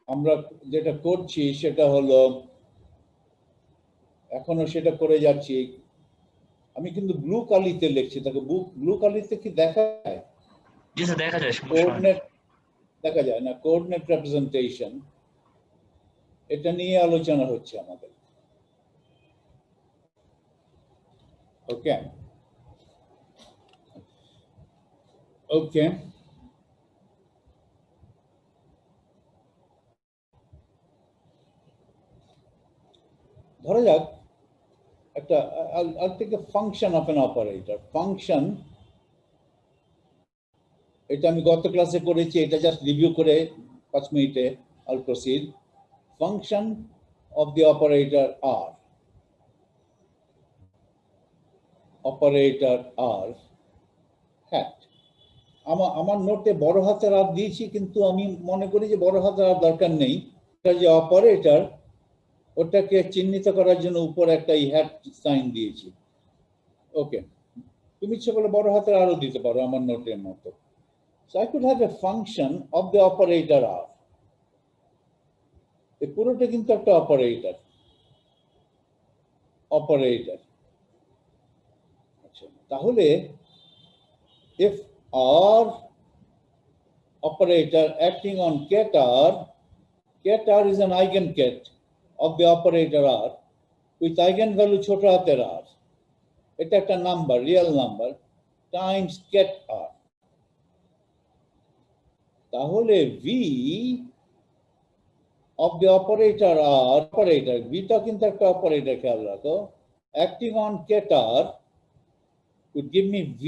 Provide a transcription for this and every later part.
আমরা যেটা করছি সেটা হলো এখনো সেটা করে যাচ্ছি। আমি কিন্তু ব্লু কালিতে লিখছি, তাকে ব্লু কালিতে কি দেখা যায়? জি স্যার দেখা যায়, সমস্যা হয় না। কোঅর্ডিনেট দেখা যায় না, কোঅর্ডিনেট রিপ্রেজেন্টেশন, এটা নিয়ে আলোচনা হচ্ছে আমাদের। ওকে ওকে, ধরা যাক একটা I'll take a function of an operator. Function, এটা আমি গত ক্লাসে করেছি, এটা জাস্ট রিভিউ করে 5 মিনিটে I'll proceed. Function of the operator R. Operator R hat. আমার নোটে বড় হাতের আর দিয়েছি, কিন্তু আমি মনে করি যে বড় হাতের আর দরকার নেই। এটা যে অপারেটর, ওটাকে চিহ্নিত করার জন্য উপরে একটা হ্যাট সাইন দিয়েছি। ওকে, তুমি ইচ্ছে করলে বড় হাতের আরও দিতে পারো আমার নোটের মতো। So I could have a function of the operator R. এই পুরোটা কিন্তু একটা অপারেটর। আচ্ছা, তাহলে if R operator acting on ket R is an eigenket of the operator R with eigenvalue ছোট হাতের r, এটা একটা number, real number, Times ket R, তাহলে V of the operator R, operator V টা কিন্তু একটা অপারেটর, খেয়াল রাখো, acting on ket R could give me V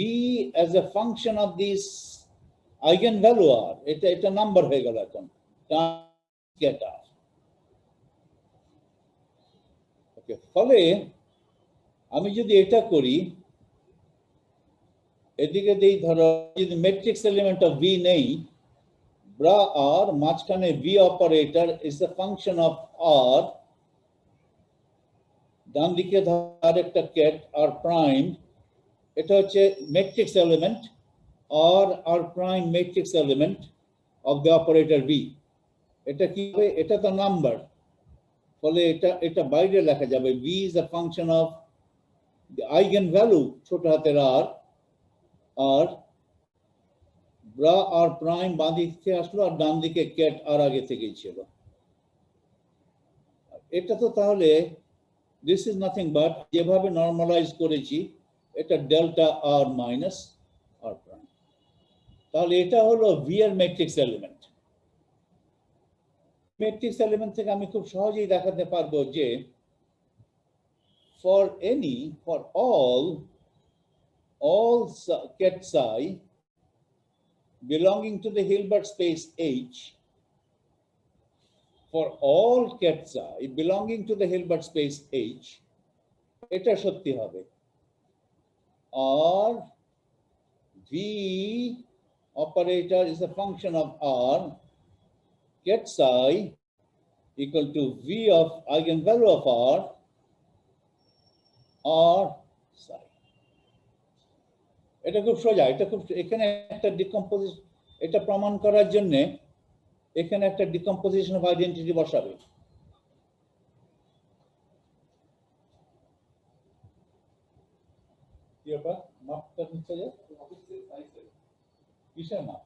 as a function of this eigenvalue R. এটা নাম্বার হয়ে গেল এখন, ket R. ওকে, ফলে আমি যদি এটা করি, এদিকে দেই, ধরো যদি ম্যাট্রিক্স এলিমেন্ট অফ V নেই, bra R মাঝখানে V operator is a function of R, ডান দিকে ধর একটা ket R prime, এটা হচ্ছে matrix element R prime matrix element of the operator V. এটা কি হবে? এটা তো নাম্বার, ফলে এটা বাইরে লেখা যাবে V is a function of the eigenvalue ছোট হাতের R, আর bra R prime বাঁ দিক থেকে আসলো, আর ডান দিকে ket R আগে থেকেই ছিল। এটা তো তাহলে this is nothing but যেভাবে নরমালাইজ করেছি, এটা delta R minus R prime। তাহলে এটা হলো V এর ম্যাট্রিক্স এলিমেন্ট। ম্যাট্রিক্স এলিমেন্ট থেকে আমি খুব সহজেই দেখাতে পারবো যে for all ket psi belonging to the Hilbert space H, for all ket psi belonging to the Hilbert space H, এটা সত্যি হবে R V operator is a function of R, ket psi equal to V of eigenvalue of R psi. এটা খুব সোজা, এটা খুব, এখানে একটা ডিকম্পোজিশন, এটা প্রমাণ করার জন্য এখানে একটা ডিকম্পোজিশন অফ আইডেন্টিটি বসাবে। কি ব্যাপার, মাপটা নিচে যায় কিসের মাপ?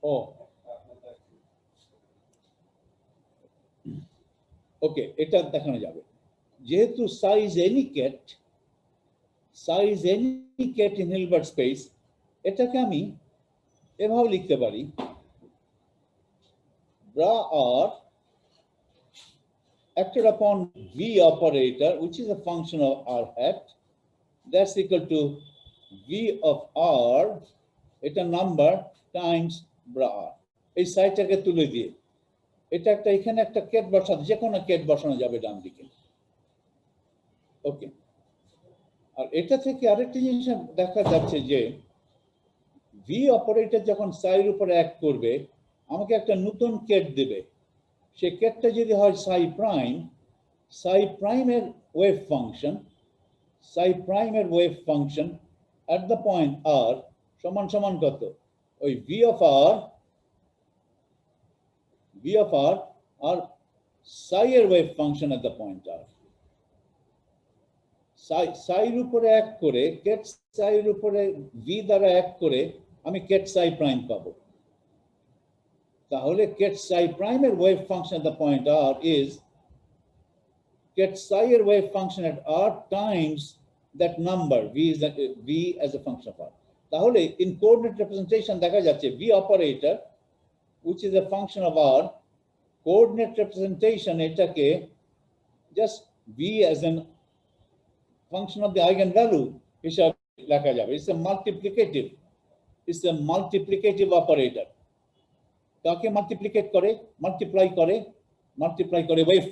ও ওকে, এটা দেখানো যাবে। যেহেতু psi is any ket in Hilbert space, এটাকে আমি এভাবে লিখতে পারি, bra R acted upon V operator, which is a function of R hat, that's equal to V of R, এটা নাম্বার, টাইমস bra R। এই সাইডটাকে তুলে দিয়ে এটা একটা, এখানে একটা কেট বসানো, যে কোনো কেট বসানো যাবে ডান দিকে। ওকে, আর এটা থেকে আরেকটা জিনিস দেখা যাচ্ছে যে ভি অপারেটর যখন সাইর উপরে অ্যাক্ট করবে, আমাকে একটা নতুন কেট দেবে। সে কেটটা যদি হয় সাই প্রাইমের wave function at the point R সমান সমান কত? ওই V of R V of R are psi wave function at the point R. Psi উপরে এক করে get psi উপরে V দ্বারা এক করে আমি get psi prime পাবো। তাহলে get psi prime এর wave function at the point R is get psi এর wave function at R times that number V as a function of R. তাহলে in coordinate representation দেখা যাচ্ছে V operator which is a function of R, coordinate representation এটাকে just V as an function of the eigenvalue হিসাবে লেখা যাবে। It's a multiplicative operator. কাকে multiplicate করে? multiply করে wave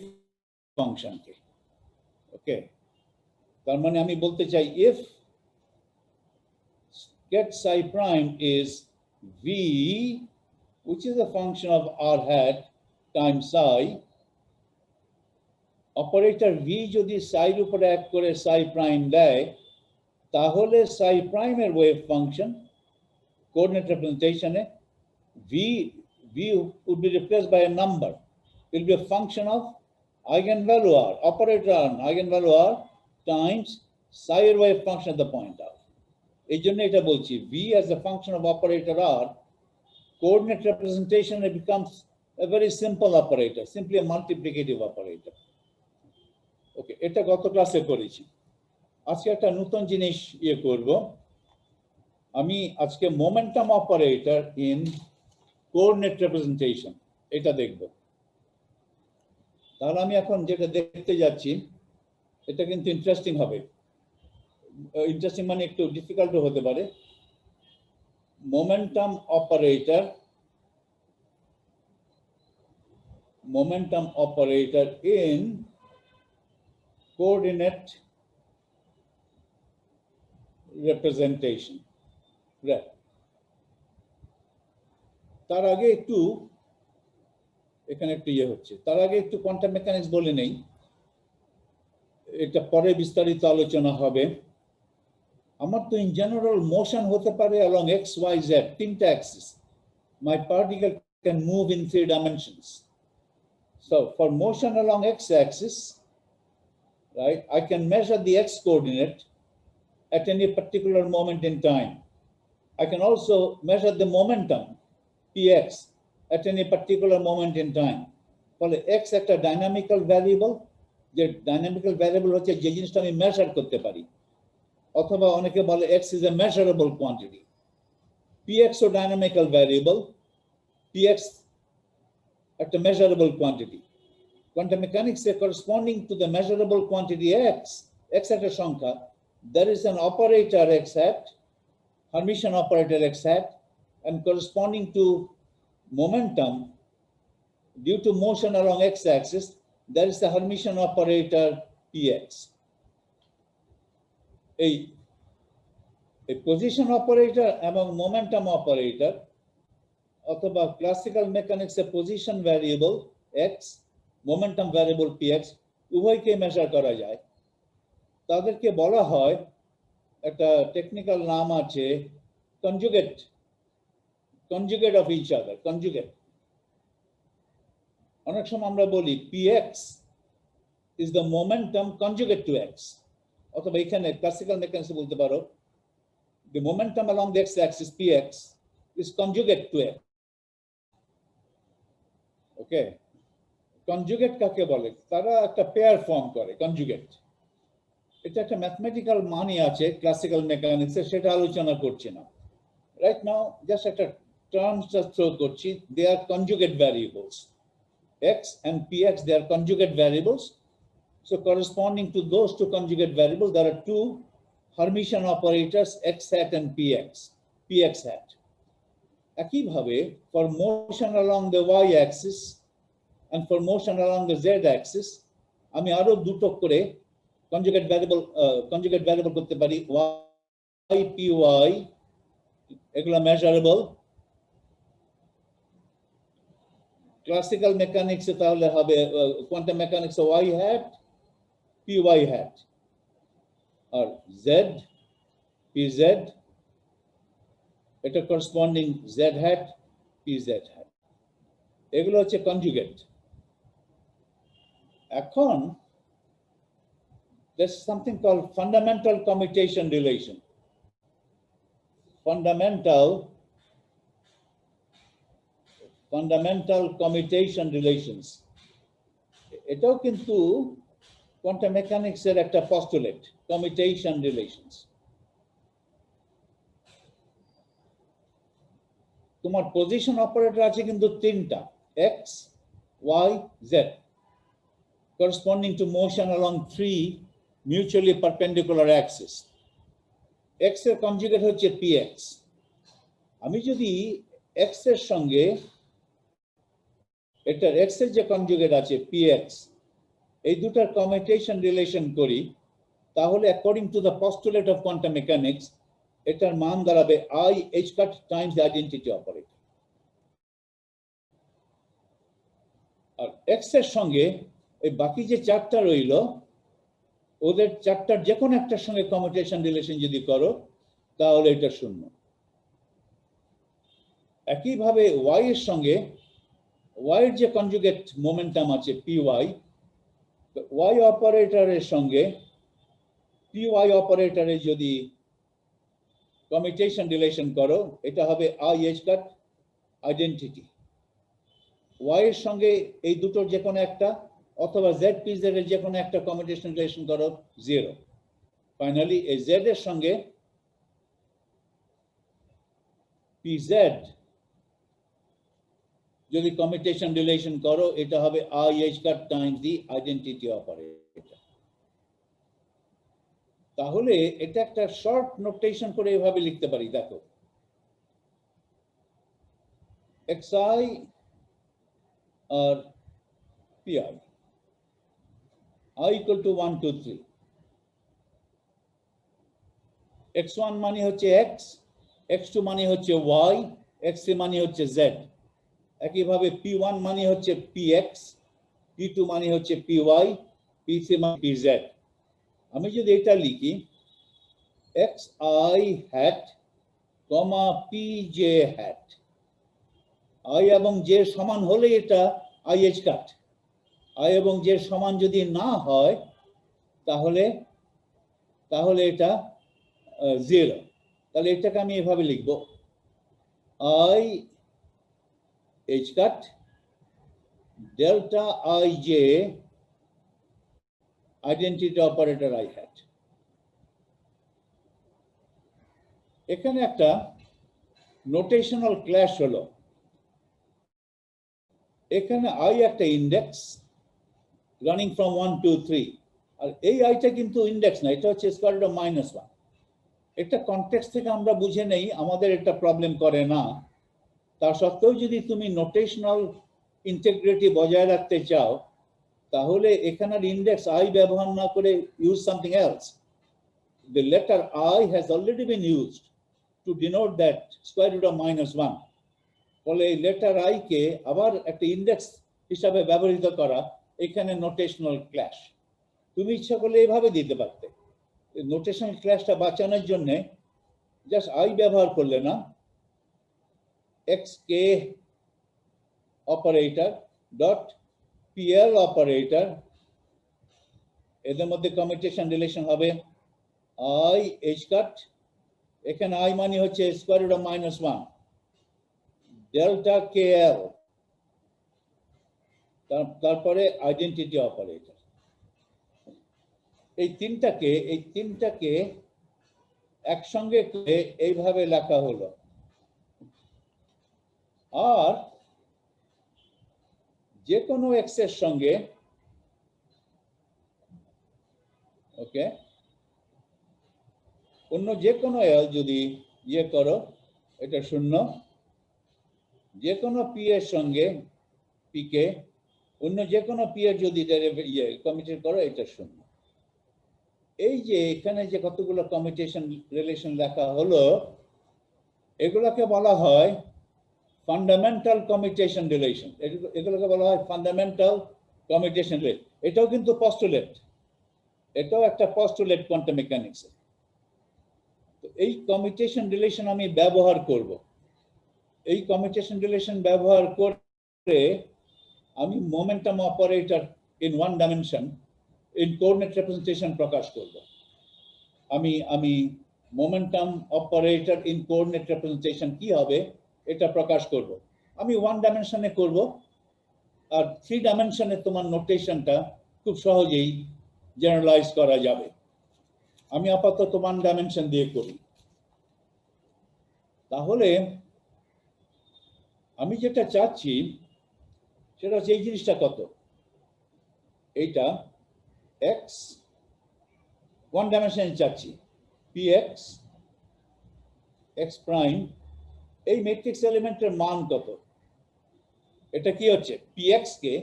function কে। ওকে, তার মানে আমি বলতে চাই if get psi prime is V which is a function of R hat times psi, operator V যদি psi এর উপরে এক করে psi prime দেয় তাহলে psi prime এর wave function coordinate representation A V would be replaced by a number. It will be a function of eigenvalue R, operator R, eigenvalue R times psi এর wave function at the point R. এই জন্য এটা বলছি V as a function of operator R, coordinate representation it becomes a very simple operator, simply a multiplicative operator. ওকে, এটা গত ক্লাসে করেছি। আজকে একটা নতুন জিনিস করব। আমি আজকে momentum operator in coordinate representation এটা দেখব। তাহলে আমি এখন যেটা দেখতে যাচ্ছি এটা কিন্তু ইন্টারেস্টিং হবে। ইন্টারেস্টিং মানে একটু ডিফিকাল্টও হতে পারে। Momentum operator in coordinate representation. Right. তার আগে একটু এখানে একটু হচ্ছে, তার আগে একটু কোয়ান্টাম মেকানিক্স বলে নেই, এটা পরে বিস্তারিত আলোচনা হবে। আমার তো ইন জেনারেল মোশন হতে পারে along x, y, z, তিনটা Axis. My particle can move in 3 dimensions. So for motion along x-axis, right, I can measure the x coordinate at any particular moment in time. I can also measure the momentum px at any particular moment in time. ফলে x একটা dynamical variable, যে dynamical variable হচ্ছে যে জিনিসটা আমি measure করতে পারি, অথবা অনেকে বলে x is a measurable quantity. px ও ডাইনামিক্যাল ভ্যারিয়েবল, px একটা measurable quantity. Quantum mechanics say corresponding to the measurable quantity x একটা সংখ্যা, there is an operator x hat, Hermitian operator x hat, and corresponding to momentum due to motion along x-axis, there is the Hermitian operator px. A position operator among momentum operator অথবা classical mechanics a position variable x, momentum variable px উভয়কে measure করা যায়। তাদেরকে বলা হয়, একটা technical নাম আছে conjugate of each other, conjugate. অনেক সময় আমরা বলি px is the momentum conjugate to x, অথবা এখানে ক্লাসিক্যাল মেকানিক্সে বলতে পারো the momentum along the x-axis px is conjugate to x. Okay, conjugate কাকে বলে? তারা একটা পেয়ার ফর্ম করে কনজুগেট। এটা একটা ম্যাথমেটিক্যাল মানে আছে ক্লাসিক্যাল মেকানিক্সে, সেটা আলোচনা করছি না রাইট নাও, জাস্ট একটা টার্মসটা থ্রো করছি। They are conjugate variables x and px, they are conjugate variables. So corresponding to those two conjugate variables, there are two Hermitian operators x hat and px hat. একইভাবে for motion along the y-axis and for motion along the z-axis আমি আরো দুটো করে conjugate variable করতে পারি, y py, এগুলো measurable। Classical মেকানিক্সে তাহলে হবে কোয়ান্টাম মেকানিক্সে y hat py hat, আর z pz এটা corresponding z hat pz hat। এগুলো হচ্ছে কনজুগেট। এখন there's something called fundamental commutation relation. Fundamental commutation relations. এটাও কিন্তু কোয়ান্টাম মেকানিক্সের একটা পস্টুলেট, কমিউটেশন রিলেশনস। তোমার পজিশন অপারেটর আছে কিন্তু তিনটা, x, y, z, corresponding to motion along three mutually perpendicular axes. x এর কনজুগেট হচ্ছে px। আমি যদি x এর সঙ্গে এটা x এর যে কনজুগেট আছে px, এই দুটার কমিউটেশন রিলেশন করি, তাহলে according to the postulate of quantum mechanics এটার মান দাঁড়াবে i h cut times the identity operator. আর x এর সঙ্গে এই বাকি যে চারটা রইল, ওদের চারটার যে কোনো একটার সঙ্গে কমিউটেশন রিলেশন যদি করো তাহলে এটা শূন্য। একইভাবে y এর সঙ্গে y এর যে কনজুগেট মোমেন্টাম আছে py, y অপারেটরের সঙ্গে py অপারেটরে যদি কমিউটেশন রিলেশন করো, এটা হবে i h cut identity. y এর সঙ্গে এই দুটোর যে কোনো একটা, অথবা z pz এর যে কোনো একটা কমিউটেশন রিলেশন করো, 0। ফাইনালি এই z এর সঙ্গে pz যদি কমিউটেশন রিলেশন করো, এটা হবে i h cut Times the identity operator. তাহলে এটা একটা শর্ট নোটেশন করে এভাবে লিখতে পারি, দেখো xi R pi, i equal to 1 2 3, x1 মানে হচ্ছে x, x2 মানে হচ্ছে y, x3 মানে হচ্ছে z। একইভাবে p1 মানে হচ্ছে px, p2 মানে হচ্ছে py, p3 মানে pz। আমি যদি এটা লিখি xi hat, pj hat, i এবং j সমান হলে এটা i h cut, i এবং j সমান যদি না হয় তাহলে এটা 0। তাহলে এটাকে আমি এভাবে লিখব i h cut delta ij identity operator i hat। এখানে একটা নোটেশনাল ক্ল্যাশ হলো। এখানে i একটা ইন্ডেক্স রানিং ফ্রম 1 2 3, আর এই আইটা কিন্তু ইন্ডেক্স না, এটা হচ্ছে স্কয়ার রুট অফ -1। এটা কনটেক্সট থেকে আমরা বুঝে নেই, আমাদের এটা প্রবলেম করে না। তার সত্ত্বেও যদি তুমি নোটেশনাল ইন্টিগ্রিটি বজায় রাখতে চাও, তাহলে এখানের ইন্ডেক্স i ব্যবহার না করে use something else. The letter I has already been used to denote that square root of -1. ফলে এই লেটার i কে আবার একটা ইন্ডেক্স হিসাবে ব্যবহৃত করা এখানে নোটেশনাল ক্ল্যাশ। তুমি ইচ্ছা করলে এইভাবে দিতে পারতে। নোটেশনাল ক্ল্যাশটা বাঁচানোর জন্য জাস্ট i ব্যবহার করলে না, xk operator dot pl operator, এদের মধ্যে কমিউটেশন রিলেশন হবে i h cut, এখানে i মানে হচ্ছে square root of -1 delta kl, তারপরে আইডেন্টিটি অপারেটর। এই তিনটাকে একসঙ্গে করে এইভাবে লেখা হলো। আর যে কোনো x এর সঙ্গে ওকে অন্য যে কোনো l যদি ইয়ে করো, এটা 0। যে কোনো p এর সঙ্গে p কে অন্য যে কোনো p এর যদি কমিউটেট করো, এটা 0। এই যে এখানে যে কতগুলো কমিউটেশন রিলেশন লেখা হলো, এগুলোকে বলা হয় ফান্ডামেন্টাল কমিউটেশন রিলেশন। এগুলোকে বলা হয় ফান্ডামেন্টাল কমিউটেশন রিলেশন। এটাও কিন্তু পস্টুলেট, এটাও একটা পস্টুলেট কোয়ান্টাম মেকানিক্সের। তো এই কমিউটেশন রিলেশন আমি ব্যবহার করব। এই কমিউটেশন রিলেশন ব্যবহার করে আমি momentum operator in one dimension in coordinate representation প্রকাশ করব। আমি momentum operator in coordinate representation কি হবে এটা প্রকাশ করব। আমি ওয়ান ডাইমেনশনে করব, আর থ্রি ডাইমেনশনে তোমার নোটেশনটা খুব সহজেই জেনারেলাইজ করা যাবে। আমি আপাতত ওয়ান ডাইমেনশন দিয়ে করি। তাহলে আমি যেটা চাচ্ছি সেটা হচ্ছে এই জিনিসটা কত, এইটা এক্স ওয়ান ডাইমেনশনে চাচ্ছি, পি এক্স এক্স প্রাইম, এই ম্যাট্রিক্স এলিমেন্টের মান কত। এটা কি হচ্ছে, পি এক্স কে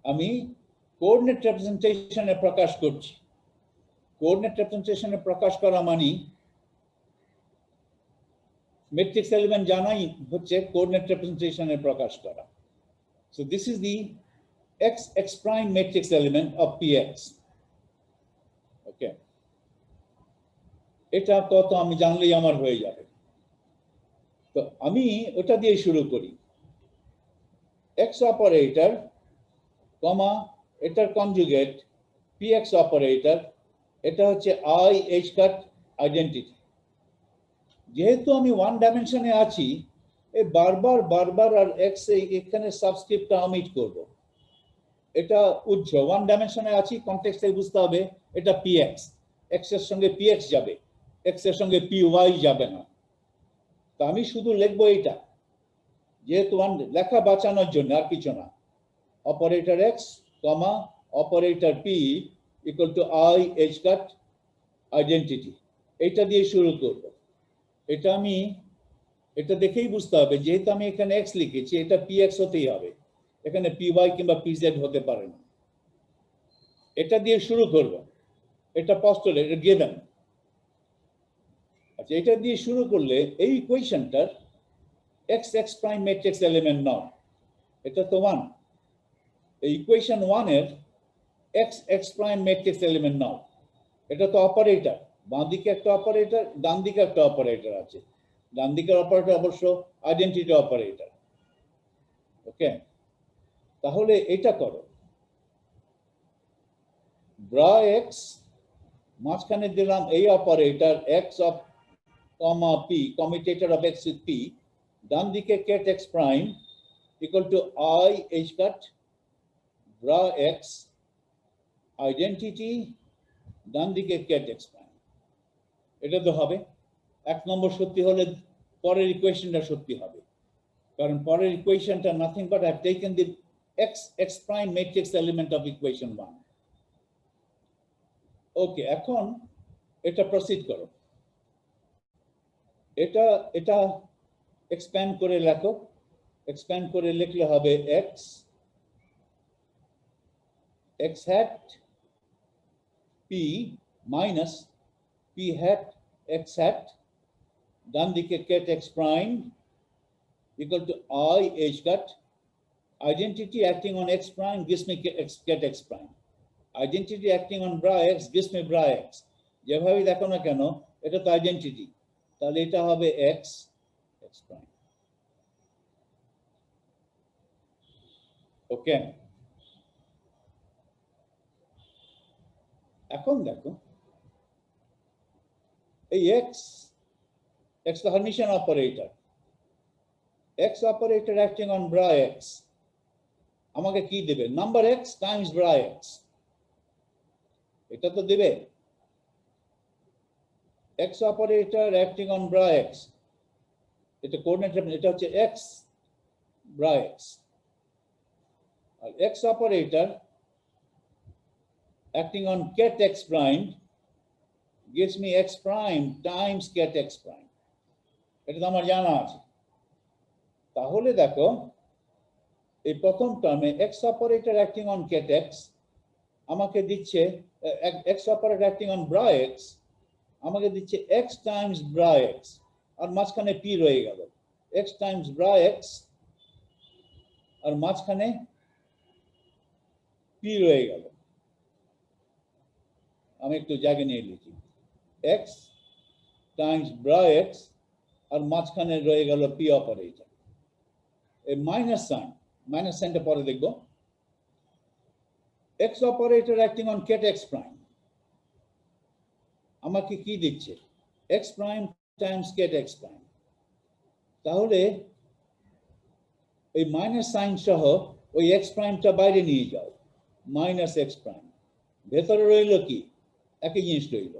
আমি কোঅর্ডিনেট রিপ্রেজেন্টেশনে প্রকাশ করছি। কোঅর্ডিনেট রিপ্রেজেন্টেশনে প্রকাশ করা মানে ম্যাট্রিক্স এলিমেন্ট জানাই হচ্ছে কোঅর্ডিনেট রিপ্রেজেন্টেশনে প্রকাশ করা। So this is the x prime matrix element of px. ওকে, এটা কত আমি জানলেই আমার হয়ে যাবে। তো আমি ওটা দিয়ে শুরু করি, x অপারেটর কমা এটার কনজুগেট px অপারেটর, এটা হচ্ছে i h cut আইডেন্টিটি। যেহেতু আমি ওয়ান ডাইমেনশনে আছি, এই বারবার বারবার আর x এখানে সাবস্ক্রিপ্টটা অমিট করব। এটা উজ্জ ওয়ান ডাইমেনশনে আছি, কনটেক্সট থেকে বুঝতে হবে এটা px, x এর সঙ্গে px যাবে, x এর সঙ্গে py যাবে না। তো আমি শুধু লিখবো এটা, যেহেতু ওয়ান লেখা বাঁচানোর জন্য, আর কিছু না। Operator x comma operator p equal two i h cut identity, এটা দিয়ে শুরু করব। এটা আমি এটা দেখেই বুঝতে হবে, যেহেতু আমি এখানে x লিখেছি, এটা px হতেই হবে, এখানে py কিংবা pz হতে পারে না। এটা দিয়ে শুরু করব, এটা পস্তুলেট, এটা গিভেন। আচ্ছা, এটা দিয়ে শুরু করলে এই ইকুয়েশনটার x প্রাইম ম্যাট্রিক্স এলিমেন্ট নাও, এটা তো 1। এই ইকুয়েশন 1 এর x প্রাইম ম্যাট্রিক্স এলিমেন্ট নাও, এটা তো অপারেটর, বাঁ দিকে একটা অপারেটর, ডান দিকে একটা অপারেটর আছে। ডান দিকের অপারেটর অবশ্য আইডেন্টিটি অপারেটর। ওকে, তাহলে এটা করো, ব্রা এক্স মাঝখানে দিলাম এই operator x of comma p, commutator of x with p, ডান দিকে ket x prime equal to i H cut bra x identity, ডান দিকে কেট এক্স প্রাইম। এটা তো হবে। এক নম্বর সত্যি হলে পরের ইকুয়েশনটা সত্যি হবে, কারণ পরের ইকুয়েশনটা nothing but I have taken the x prime matrix element of equation 1। Okay, এখন এটা প্রসিড করো, এটা এটা এক্সপ্যান্ড করে লেখো। এক্সপ্যান্ড করে লিখলে হবে x hat p minus p hat x hat, ডান দিকে cat x prime equal to I h cut identity acting on x prime gives me cat x prime, identity acting on bra x gives me bra x। যেভাবে দেখো না কেন এটা তো identity, তাহলে এটা হবে x prime। ওকে, এখন দেখো এই x the Hermitian operator, x operator acting on bra x আমাকে কি দেবে, number x times bra x, এটা তো দেবে। x operator acting on bra x, এটা কোঅর্ডিনেট, এটা হচ্ছে x bra x, R x operator acting on cat x prime gives me x prime times cat x prime। এটা তো আমার জানা আছে। তাহলে দেখো এই প্রথম টার্মে x operator acting on cat x আমাকে দিচ্ছে, x operator acting on bra x আমাকে দিচ্ছে x টাইমস bra x, আর মাঝখানে p রয়ে গেল, x টাইমস bra x আর মাঝখানে p রয়ে গেল। আমি একটু জায়গা নিয়ে লিখি, x টাইমস bra x আর মাঝখানে রয়ে গেল p অপারেটর। এই মাইনাস সাইন, মাইনাস সাইনটা পরে দেখব। X operator acting on ket x prime আমাকে কি দিচ্ছে? X prime times ket x prime. তাহলে এই মাইনাস সাইন সহ ওই এক্স প্রাইমটা বাইরে নিয়ে যাও, মাইনাস এক্স প্রাইম। ভেতরে রইল কি? একই জিনিস রইল,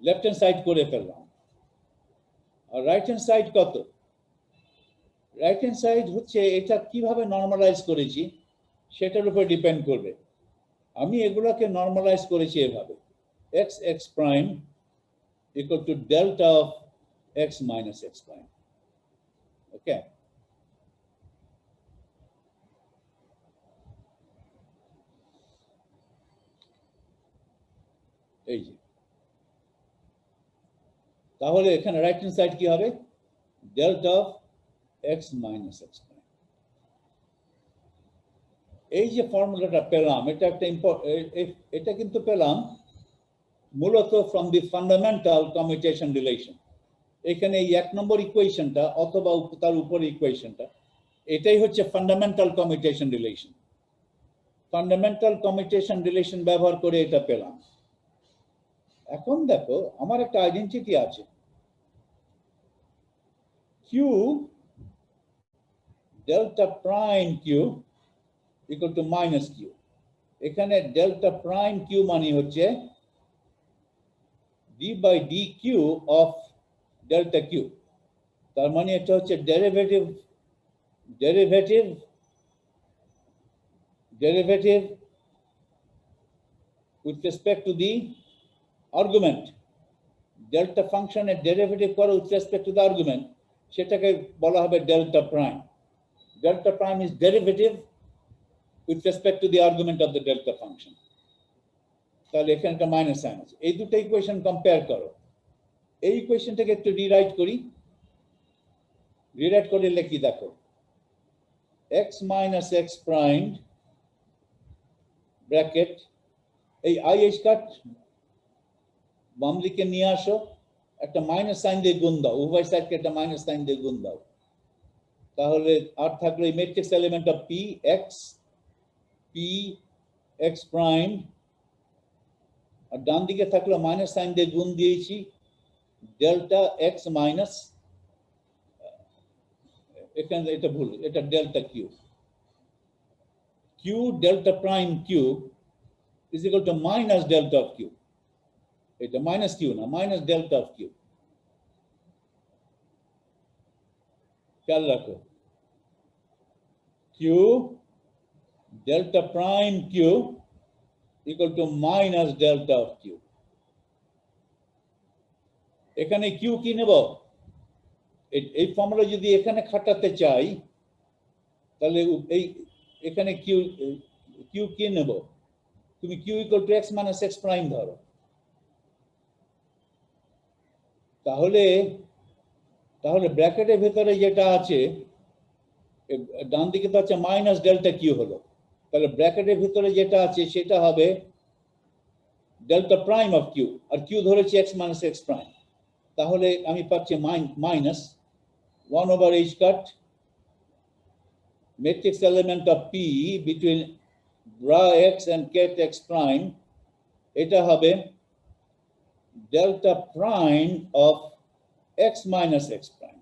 লেফট হ্যান্ড সাইড করে ফেললাম। আর রাইট হ্যান্ড সাইড কত? রাইট হ্যান্ড সাইড হচ্ছে এটা কিভাবে নর্মালাইজ করেছি সেটার উপর ডিপেন্ড করবে। আমি এগুলোকে নর্মালাইজ করেছি এভাবে, x x prime equal to delta of x minus x prime. Okay, এই যে তাহলে এখানে রাইট হ্যান্ড সাইড কি হবে? Delta of x minus x prime. এই যে ফর্মুলাটা পেলাম, এটা একটা এটা কিন্তু পেলাম মূলত from the fundamental commutation relation. এখানে এই 1 নম্বর ইকুয়েশনটা অথবা তার উপর ইকুয়েশনটা, এটাই হচ্ছে fundamental commutation relation. Fundamental commutation relation ব্যবহার করে এটা পেলাম। এখন দেখো আমার একটা আইডেন্টিটি আছে, q delta prime q equal to minus q. এখানে ডেল্টা প্রাইম কিউ মানে হচ্ছে d by d q of delta q. তার মানে এটা হচ্ছে derivative with respect to the argument। Delta ফাংশনের ডেরিভেটিভ করো with respect to the argument, সেটাকে বলা হবে delta prime. Delta prime is derivative with respect to the argument of the delta function। তাহলে এখানে একটা মাইনাস সাইন আছে। এই দুটো ইকুয়েশন কম্পেয়ার করো। এই ইকুয়েশনটাকে একটু রিরাইট করি। রিরাইট করে লিখি, দেখো x minus x prime bracket, এই IH কাট বাম দিকে নিয়ে আসো, একটা মাইনাস সাইন দিয়ে গুণ দাও, উভয় সাইডকে একটা মাইনাস সাইন দিয়ে গুণ দাও। তাহলে আর থাকলো এই matrix element of p x prime, আর ডান দিকে থাকলো মাইনাস সাইন দিয়ে গুণ দিয়েছি ডেল্টা এক্স মাইনাস, এখানে এটা ভুল, এটা delta q. Q delta prime q is equal to minus delta of q। এটা মাইনাস কিউ না, মাইনাস ডেল্টা অফ কিউ। খেয়াল রাখো, q delta prime q equal to minus delta of q। এখানে q কি নেব? এই ফর্মুলা যদি এখানে খাটাতে চাই তাহলে এই এখানে q কি নেব? তুমি q equal to x minus x prime ধরো। তাহলে ব্র্যাকেটের ভিতরে যেটা আছে, ডান দিকে তো আছে মাইনাস ডেল্টা কিউ হলো, তাহলে ব্র্যাকেটের ভিতরে যেটা আছে সেটা হবে ডেল্টা প্রাইম অফ কিউ, আর কিউ ধরেছি এক্স মাইনাস এক্স প্রাইম। তাহলে আমি পাচ্ছি minus 1/h cut matrix element of P between bra x and ket x prime, এটা হবে delta prime of x minus x prime।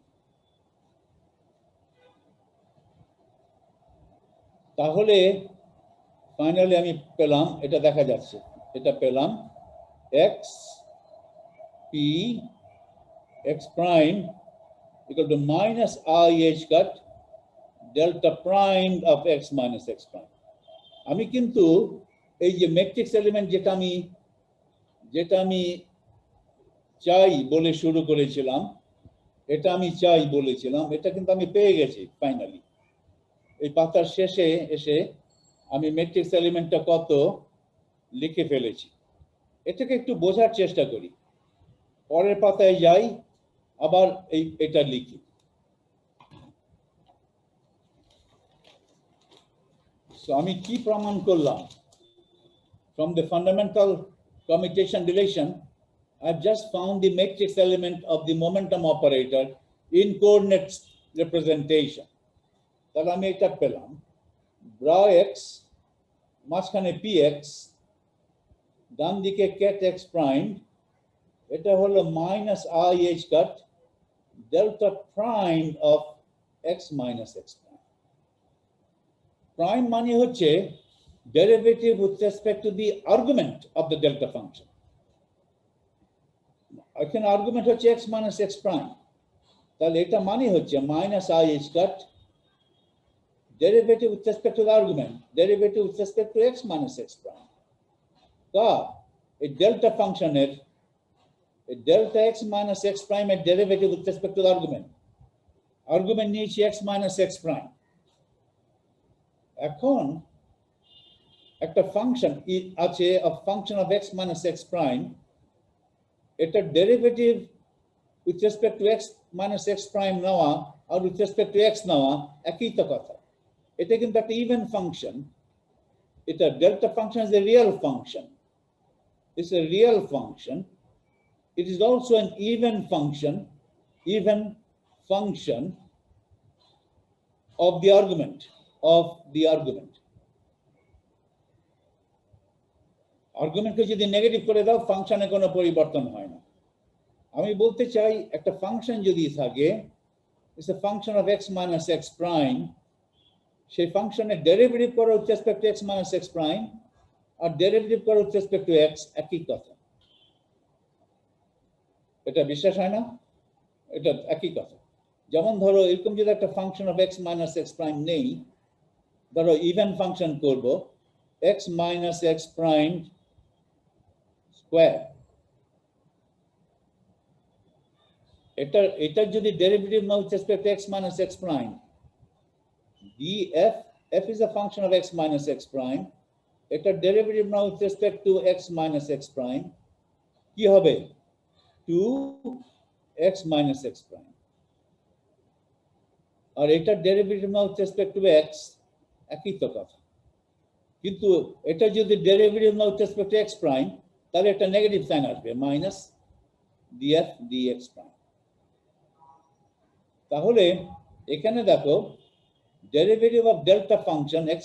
তাহলে ফাইনালি আমি পেলাম, এটা দেখা যাচ্ছে, এটা পেলাম x p x prime equal to minus IH cut delta prime of x minus x prime। আমি কিন্তু এই যে ম্যাট্রিক্স এলিমেন্ট যেটা আমি চাই বলে শুরু করেছিলাম, এটা আমি চাই বলেছিলাম, এটা কিন্তু আমি পেয়ে গেছি ফাইনালি। এই পাতার শেষে এসে আমি ম্যাট্রিক্স এলিমেন্টটা কত লিখে ফেলেছি। এটাকে একটু বোঝার চেষ্টা করি, পরের পাতায় যাই, আবার এটা লিখি। So আমি কি প্রমাণ করলাম? From the fundamental commutation relation, I've just found the matrix element of the momentum operator in coordinates representation. তাহলে আমি এটা পেলাম ব্রা এক্স মাঝখানে পি এক্স ডান দিকে ক্যাট এক্স প্রাইম, এটা হলো minus I H cut delta prime of x minus x prime. Prime মানে হচ্ছে derivative with respect to the argument of the delta function. এখানে আর্গুমেন্ট হচ্ছে এক্স মাইনাস এক্স প্রাইম, তাহলে এটা মানে হচ্ছে minus I H cut derivative with respect to the argument derivative with respect to x minus x prime. তা এই delta ফাংশনের delta x minus x প্রাইমের derivative with respect to the argument নিয়েছি x minus x prime. এখন একটা function আছে of function of x minus x prime, এটা derivative with respect to x minus x prime নেওয়া আর with respect to x নেওয়া একই তো কথা। এটা কিন্তু একটা ইভেন ফাংশন। এটা delta function is a real function, it's a real function. It is also an even function of the argument. আর্গুমেন্টকে যদি নেগেটিভ করে দাও ফাংশনে কোনো পরিবর্তন হয় না। আমি বলতে চাই একটা ফাংশন যদি থাকে, it's a function of x minus x prime, সেই ফাংশনের ডেরিভেটিভ করো with respect to x minus x prime আর ডেরিভেটিভ করো উইথ রেসপেক্ট টু এক্স, একই কথা। এটা বিশ্বাস হয় না? এটা একই কথা। যেমন ধরো এরকম যদি একটা function of x minus x prime নেই, ধরো ইভেন ফাংশন করব x minus x prime square, এটার যদি derivative now with respect to x minus x prime, df f is a function of x minus x prime, এটার derivative now with respect to x minus x prime, কি হবে 2x minus x prime, আর এটার derivative now with respect to x, একই তো কথা। কিন্তু এটা যদি derivative now with respect to x prime, তাহলে একটা নেগেটিভ সাইন আসবে মাইনাস df dx prime। তাহলে এখানে দেখো derivative of delta function x,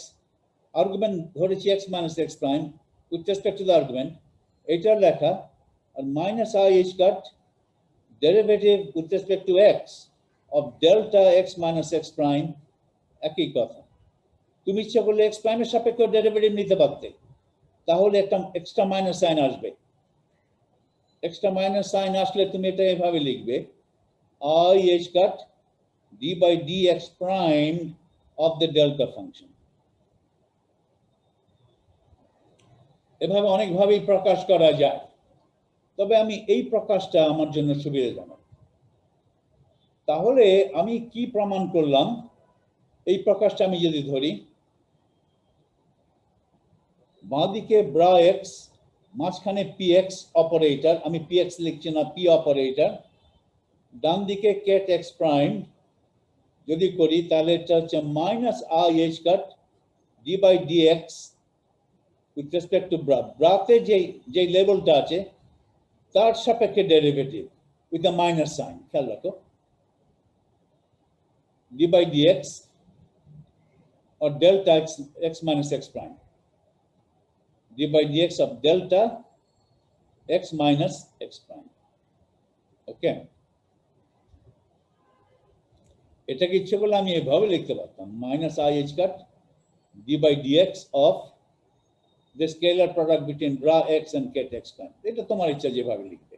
argument ধরেছি x minus x prime with respect to the argument, এটা লেখা আর minus I H cut derivative with respect to x of delta x minus x prime, একই কথা। তুমি ইচ্ছা করলে x প্রাইমের সাপেক্ষে ডেরিভেটিভ নিতে পারতে, তাহলে একটা এক্সট্রা মাইনাস সাইন আসবে। এক্সট্রা মাইনাস সাইন আসলে তুমি এটা এভাবে লিখবে I H cut d by dx prime of the delta function। এভাবে অনেকভাবেই প্রকাশ করা যায়, তবে আমি এই প্রকাশটা আমার জন্য সুবিধাজনক। তাহলে আমি কি প্রমাণ করলাম? এই প্রকাশটা আমি যদি ধরি, বাঁদিকে ব্রা এক্স, মাঝখানে পি এক্স অপারেটর, আমি পি এক্স লিখছি না, পি অপারেটর, ডান দিকে ক্যাট এক্স প্রাইম যদি করি তাহলে এটা হচ্ছে minus I H cut D by D x with respect to bra, ব্রাতে যে লেভেলটা আছে তার সাপেক্ষে derivative with the minus sign, খেয়াল রাখো, d by D x or delta x minus x prime, d by dx of delta x minus x prime। Okay, এটাকে ইচ্ছে করলে আমি এভাবে লিখতে পারতাম minus I H cut D by dx of the scalar product between bra x and ket x prime. এটা তোমার ইচ্ছা যেভাবে লিখবে।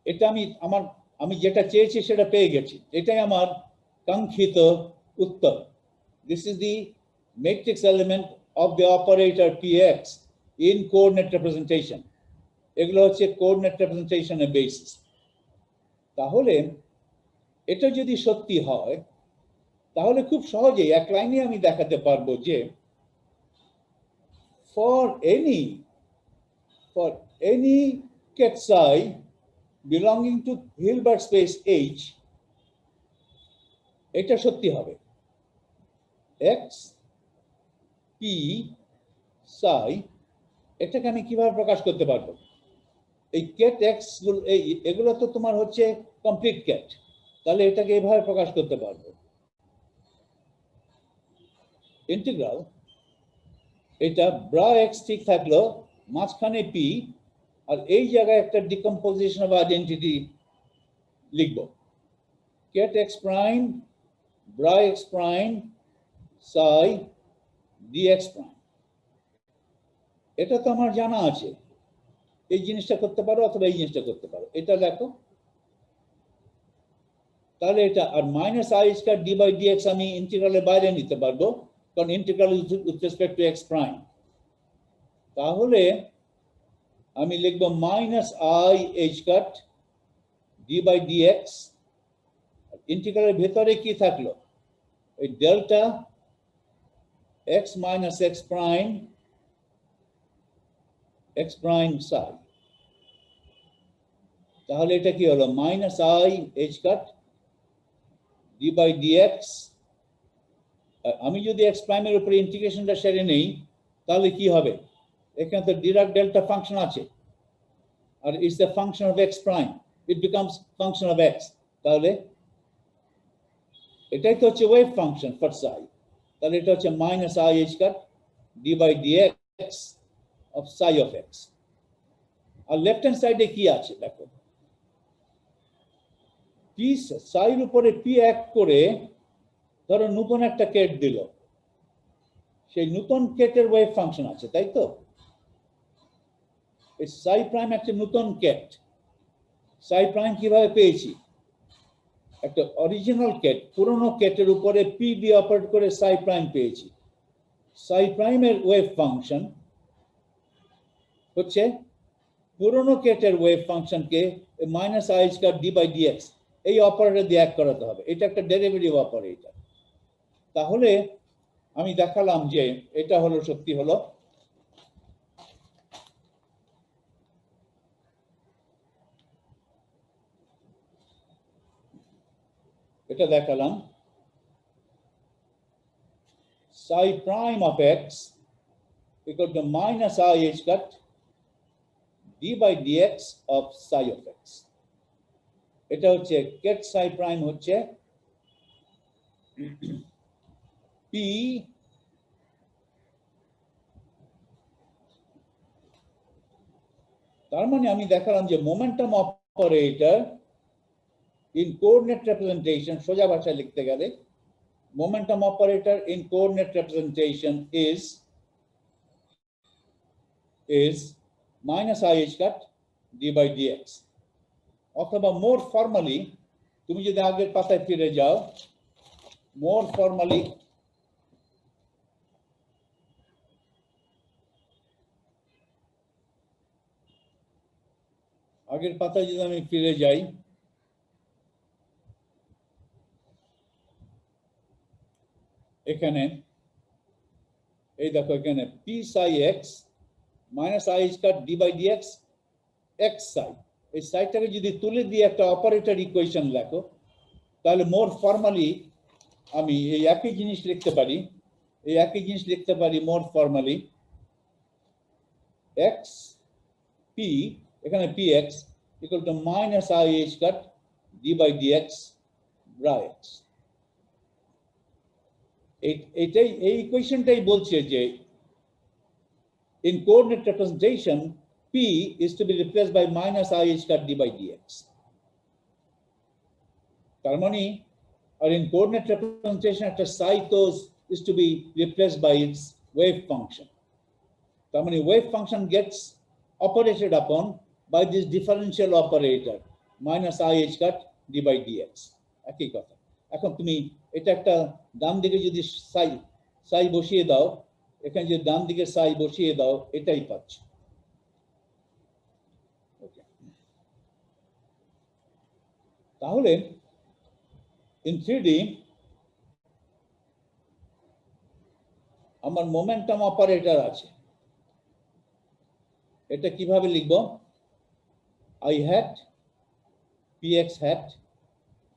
এটা আমি যেটা চেয়েছি সেটা পেয়ে গেছি, এটাই আমার কাঙ্ক্ষিত উত্তর। This is the matrix element of the operator px in coordinate representation. এগুলো হচ্ছে coordinate representation এর basis। তাহলে এটা যদি সত্যি হয় তাহলে খুব সহজেই এক লাইনে আমি দেখাতে পারবো যে for any ket psi belonging to Hilbert space H, এটা সত্যি হবে x p psi। এটাকে আমি কিভাবে প্রকাশ করতে পারবো? এই কেট এক্স এগুলো তো তোমার হচ্ছে কমপ্লিট কেট, তাহলে এটাকে এভাবে প্রকাশ করতে পারবো ইন্টিগ্রাল এটা ব্রা এক্স ঠিক থাকলো, মাঝখানে পি, আর এই জায়গায় একটা ডিকম্পোজিশন অফ আইডেন্টিটি লিখব, ket x prime bra x prime psi dx prime. এটা তো আমার জানা আছে, এই জিনিসটা করতে পারো অথবা এই জিনিসটা করতে পারো, এটা দেখো। তাহলে এটা আর minus i square d by dx আমি ইন্টিগ্রালের বাইরে নিতে পারবো, কারণ integral with respect to x prime. তাহলে আমি লিখব minus I H cut D by dx, ইন্টিগ্রালের ভেতরে কি থাকলো, এই delta x minus x prime psi. তাহলে এটা কি হলো, minus I H cut D by dx. আমি যদি এক্স প্রাইমের উপরে ইন্টিগ্রেশনটা সেরে নেই, তাহলে কি হবে, এখানে তো ডিরাক ডেল্টা ফাংশন আছে, আর it's the function of x prime, it becomes function of x. তাহলে এটাই তো হচ্ছে ওয়েভ ফাংশন ফর সাই। তাহলে এটা হচ্ছে minus I H cut D by dx of psi of x. আর লেফট হ্যান্ড সাইডে কি আছে দেখো, পি সাইর উপরে পি এক করে ধরো নতুন একটা কেট দিল, সেই নতুন কেটের ওয়েভ ফাংশন আছে, তাই তো? এই সাই প্রাইম একটা নতুন কেট, সাই প্রাইম কিভাবে পেয়েছি, একটা অরিজিনাল কেট, পুরনো কেটের উপরে পি দিয়ে অপারেট করে সাই প্রাইম পেয়েছি। সাই প্রাইমের ওয়েভ ফাংশন হচ্ছে পুরনো কেটের ওয়েভ ফাংশনকে minus i square d by dx এই অপারেটর দিয়ে এক করাতে হবে, এটা একটা ডেরিভেটিভ অপারেটর। তাহলে আমি দেখালাম যে এটা হলো সত্যি হলো, এটা দেখালাম psi prime of x equal to minus I h cut d by dx of psi of x. এটা হচ্ছে ket psi prime হচ্ছে p তার মানে আমি দেখালাম যে momentum operator in coordinate representation, সোজা ভাষায় লিখতে গেলে momentum operator in coordinate representation is minus I h cut d by dx. অথবা more formally, তুমি যদি আগের পাতায় ফিরে যাও, more formally আগের পাতায় যদি আমি ফিরে যাই, এখানে এই দেখো, এখানে p psi x minus I h cut d by dx x psi, এই সাইডটাকে যদি তুলে দিয়ে একটা অপারেটর ইকুয়েশন লেখো, তাহলে মোর ফর্মালি আমি এই একই জিনিস লিখতে পারি, মোর ফর্মালি x p, এখানে px equal to minus I h cut d by dx bra x। এইটাই, এই ইকুয়েশনটাই বলছে যে in coordinate representation p is to be replaced by minus I h cut d by dx। তার মানে আর in coordinate representation একটা psi is to be replaced by its wave function। তার মানে wave function gets operated upon by this differential operator minus I h cut d by dx, একই কথা। এখন তুমি এটা একটা ডান দিকে যদি সাই বসিয়ে দাও, এখানে যদি ডান দিকে সাই বসিয়ে দাও, এটাই পাচ্ছ। তাহলে in 3D আমার মোমেন্টাম অপারেটর আছে, এটা কিভাবে লিখব, I hat px hat,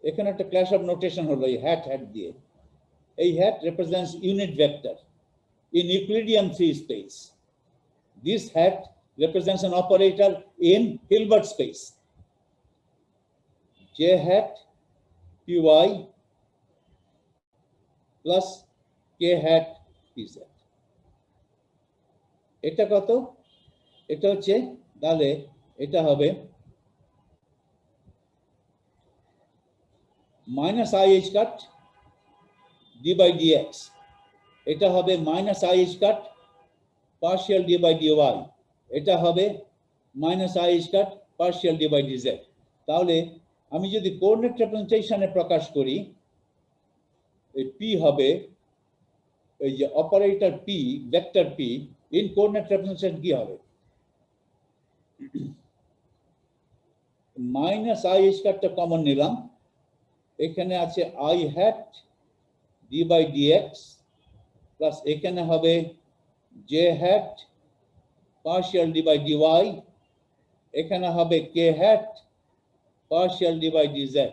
এখানে একটা ক্লাস অফ নোটেশন হলো এই হ্যাট দিয়ে। এই hat represents unit vector in Euclidean 3 space. This hat represents an operator in Hilbert space. J hat py plus k hat pz। এটা কত? এটা হচ্ছে, তাহলে এটা হবে minus I H cut D by dx, এটা হবে minus I H cut partial d by dy, এটা হবে minus I H cut partial d by dz. তাহলে আমি যদি কোঅর্ডিনেট রিপ্রেজেন্টেশনে প্রকাশ করি, এই পি হবে, এই যে operator p, vector p in coordinate representation কি হবে? মাইনাস আই এইচ কাটটা কমন নিলাম, এখানে আছে i hat d by dx plus এখানে হবে j hat partial d by dy, এখানে হবে k hat partial d by dz.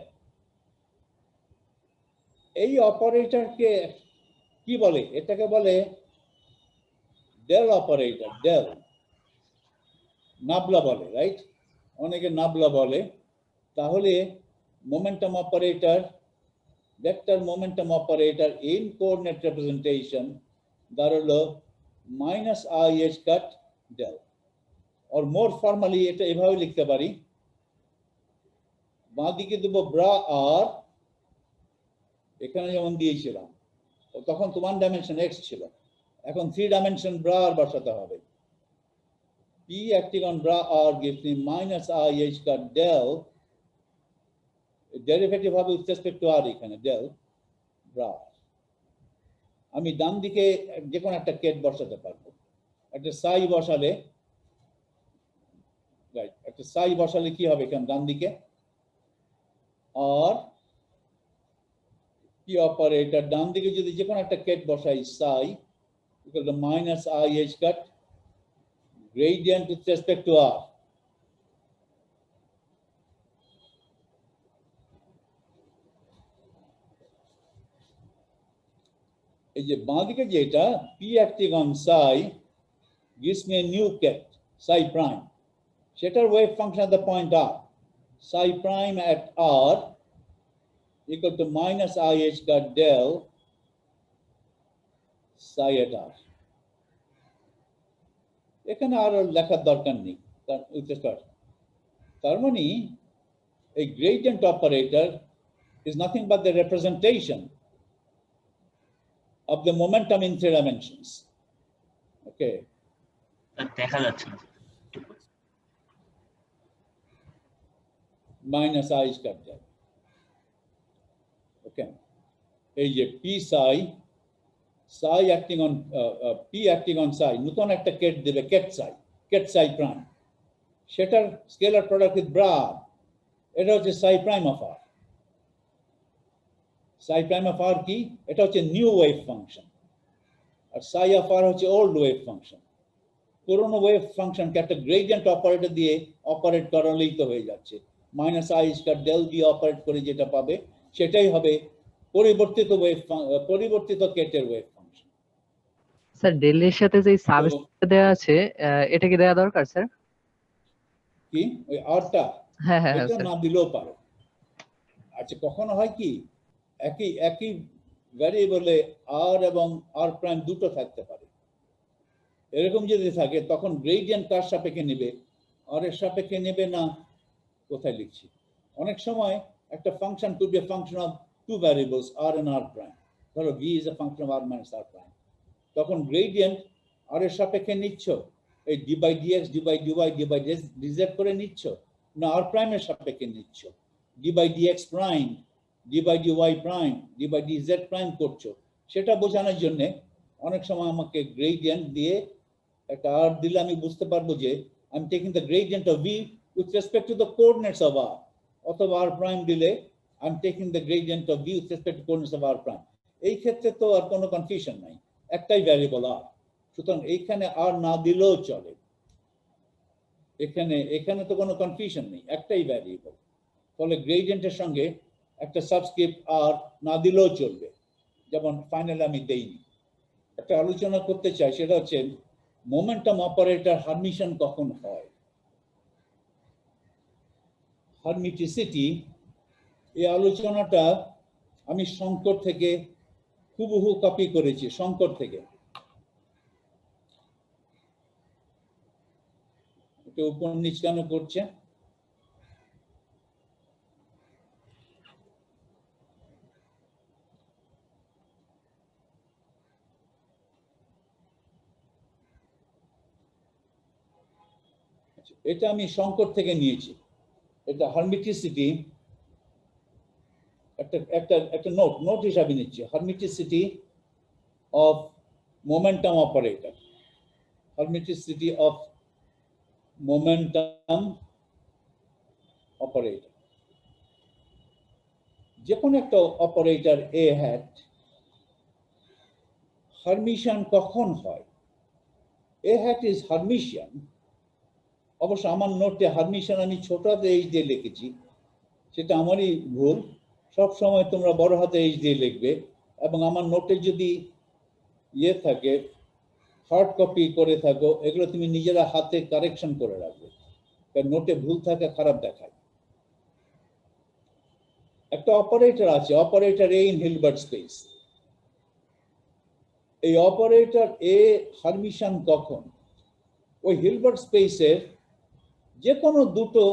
এই অপারেটরকে কি বলে? এটাকে বলে ডেল অপারেটর, ডেল, নাবলা বলে, রাইট? অনেকে নাবলা বলে। তাহলে momentum operator, vector momentum operator in coordinate representation দাঁড়ালো minus I H cut del. আর মোর ফর্মালি এটা এভাবে লিখতে পারি, বাঁ দিকে দেবো ব্রা আর, এখানে যেমন দিয়েছিলাম তখন তো 1 ডাইমেনশন এক্স ছিল, এখন 3 ডাইমেনশন ব্রা আর বসাতে হবে। P acting on bra R gives me minus I H cut del, derivative হবে with respect to R, এখানে del bra। আমি ডান দিকে যে কোনো একটা কেট বসাতে পারবো, একটা সাই বসালে, রাইট, একটা সাই বসালে কি হবে এখানে ডান দিকে? আর কি অপারেটর ডান দিকে যদি যে কোনো একটা কেট বসাই, সাই equal to minus I H cut gradient with respect to R। এই যে বাঁ দিকে যেটা P acting on psi gives me a new ket psi prime, সেটার wave function at the point R, psi prime at R equal to minus I H cut del psi at R। এখানে আর লেখার দরকার নেই, তার মানে এই gradient operator is nothing but the representation of the momentum in 3 dimensions. Okay, দেখা যাচ্ছে না। minus I is cut del। Okay, এই যে p psi, psi acting on p acting on psi, নতুন একটা কেট দেবে, ket psi prime, সেটার scalar product with bra, এটা হচ্ছে psi prime of R। psi prime of R কি? এটা হচ্ছে নিউ ওয়েভ ফাংশন, আর psi of R হচ্ছে ওল্ড ওয়েভ ফাংশন। পুরনো ওয়েভ ফাংশনকে একটা গ্রেডিয়েন্ট অপারেটর দিয়ে অপারেট করালেই তো হয়ে যাচ্ছে, মাইনাস আই স্কয়ার ডেল দিয়ে অপারেট করে যেটা পাবে সেটাই হবে পরিবর্তিত ওয়েভ, পরিবর্তিত কেটের ওয়েভ ফাংশন। স্যার ডেল এর সাথে যে সাবস্ক্রিপ্ট দেয়া আছে, এটা কি দেয়া দরকার স্যার? কি ওই আরটা? হ্যাঁ হ্যাঁ এটা স্যার। না দিলেও পারে। আচ্ছা, কখনো হয় কি একই ভ্যারিয়েবলে আর এবং আর প্রাইম দুটো থাকতে পারে, এরকম যদি থাকে তখন গ্রেডিয়েন্ট কার সাপেক্ষে নেবে? আর এর সাপেক্ষে নেবে না কোথায় লিখছি? অনেক সময় একটা function could be a function of two variables r and r prime, ধরো v is a function of r minus r prime, তখন গ্রেডিয়েন্ট আর এর সাপেক্ষে নিচ্ছ এই d by dx d by dy d by dz করে নিচ্ছ না r prime এর সাপেক্ষে নিচ্ছ? d by dx prime d by dy prime d by dz prime করছো, সেটা বোঝানোর জন্য অনেক সময় আমাকে গ্রেডিয়েন্ট দিয়ে একটা r দিলে আমি বুঝতে পারবো যে I am taking the gradient of v with respect to the coordinates of r, অথবা r prime দিলে I am taking the gradient of v with respect to coordinates of r prime। এই ক্ষেত্রে তো আর কোনো কনফিউশন নাই, একটাই variable r, সুতরাং এইখানে r না দিলেও চলে, এখানে তো কোনো কনফিউশন নেই, একটাই ভ্যারিয়েবল, ফলে গ্রেডিয়েন্টের সঙ্গে একটা সাবস্ক্রিপ্ট r না দিলেও চলবে, যেমন ফাইনালি আমি দেইনি। একটা আলোচনা করতে চাই, সেটা হচ্ছে মোমেন্টাম অপারেটর হারমিশন কখন হয়। হারমিটিসিটি, এই আলোচনাটা আমি শঙ্কর থেকে হুবহু কপি করেছি, শঙ্কর থেকে। এটা উপর নিচ কেন করছে? এটা আমি সংকট থেকে নিয়েছি। এটা হারমিটিসিটি, একটা নোট হিসাবে নিচ্ছি। Hermiticity of momentum operator, hermiticity of momentum operator. যে কোনো একটা অপারেটর এ হ্যাট হারমিশন কখন হয়? A hat is Hermitian. অবশ্য আমার নোটে হারমিশন আমি ছোট হাতে এইচ দিয়ে লিখেছি, সেটা আমারই ভুল। সব সময় তোমরা বড় হাতে এইচ দিয়ে লিখবে, এবং আমার নোটে যদি ইয়ে থাকে, হার্ড কপি করে থাকো, এগুলো তুমি নিজেরা হাতে কারেকশন করে রাখবে, কারণ নোটে ভুল থাকা খারাপ দেখায়। একটা অপারেটর আছে, operator A in Hilbert space. এই অপারেটর এ হারমিশন কখন? ওই হিলবার্ট স্পেসের যে কোনো দুটো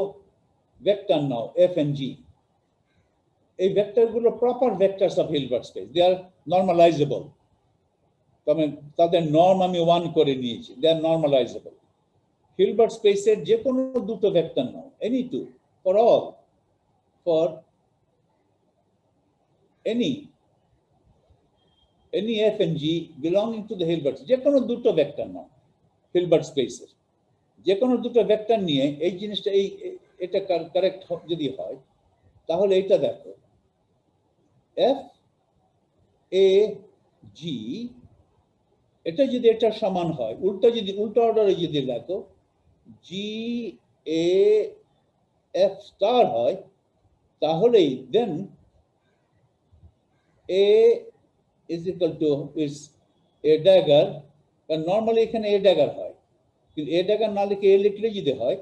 ভেক্টর নাও, এফ এন্ড জি। এই ভেক্টরগুলো proper vectors of Hilbert space, they are normalisable. তবে তাদের নর্ম আমি 1 করে নিয়েছি, দে আর নর্মালাইজেবল। হিলবার্ট স্পেসের যে কোনো দুটো ভেক্টর নাও, any two, for all, for any f and g belonging to the Hilbert, যে কোনো দুটো ভেক্টর নাও হিলবার্ট স্পেসের, যে কোনো দুটো ভেক্টর নিয়ে এই জিনিসটা এটা কারেক্ট যদি হয়, তাহলে এটা দেখো, f a g, এটা যদি এটার সমান হয়, উল্টা অর্ডারে যদি দেখো g a f স্টার হয়, তাহলেই দেন a is equal to is a dagger, কারণ নর্মালি এখানে a dagger হয়, কিন্তু a dagger না লিখে a লিখলে যদি হয়,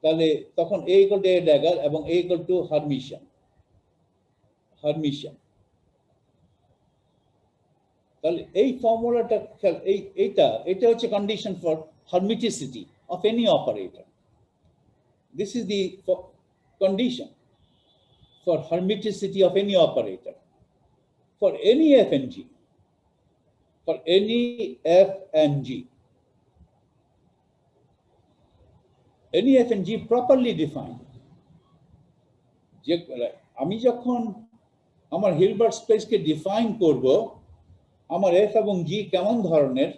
তাহলে তখন a equal to a dagger এবং a equal to Hermitian। তাহলে এই ফর্মুলাটা, এইটা হচ্ছে condition for hermiticity of any operator. This is the condition for hermiticity of any operator for any f and g, for any f and g, any f and g properly defined. যে আমি যখন আমার Hilbert স্পেসকে define করব, আমার F এবং জি কেমন ধরনের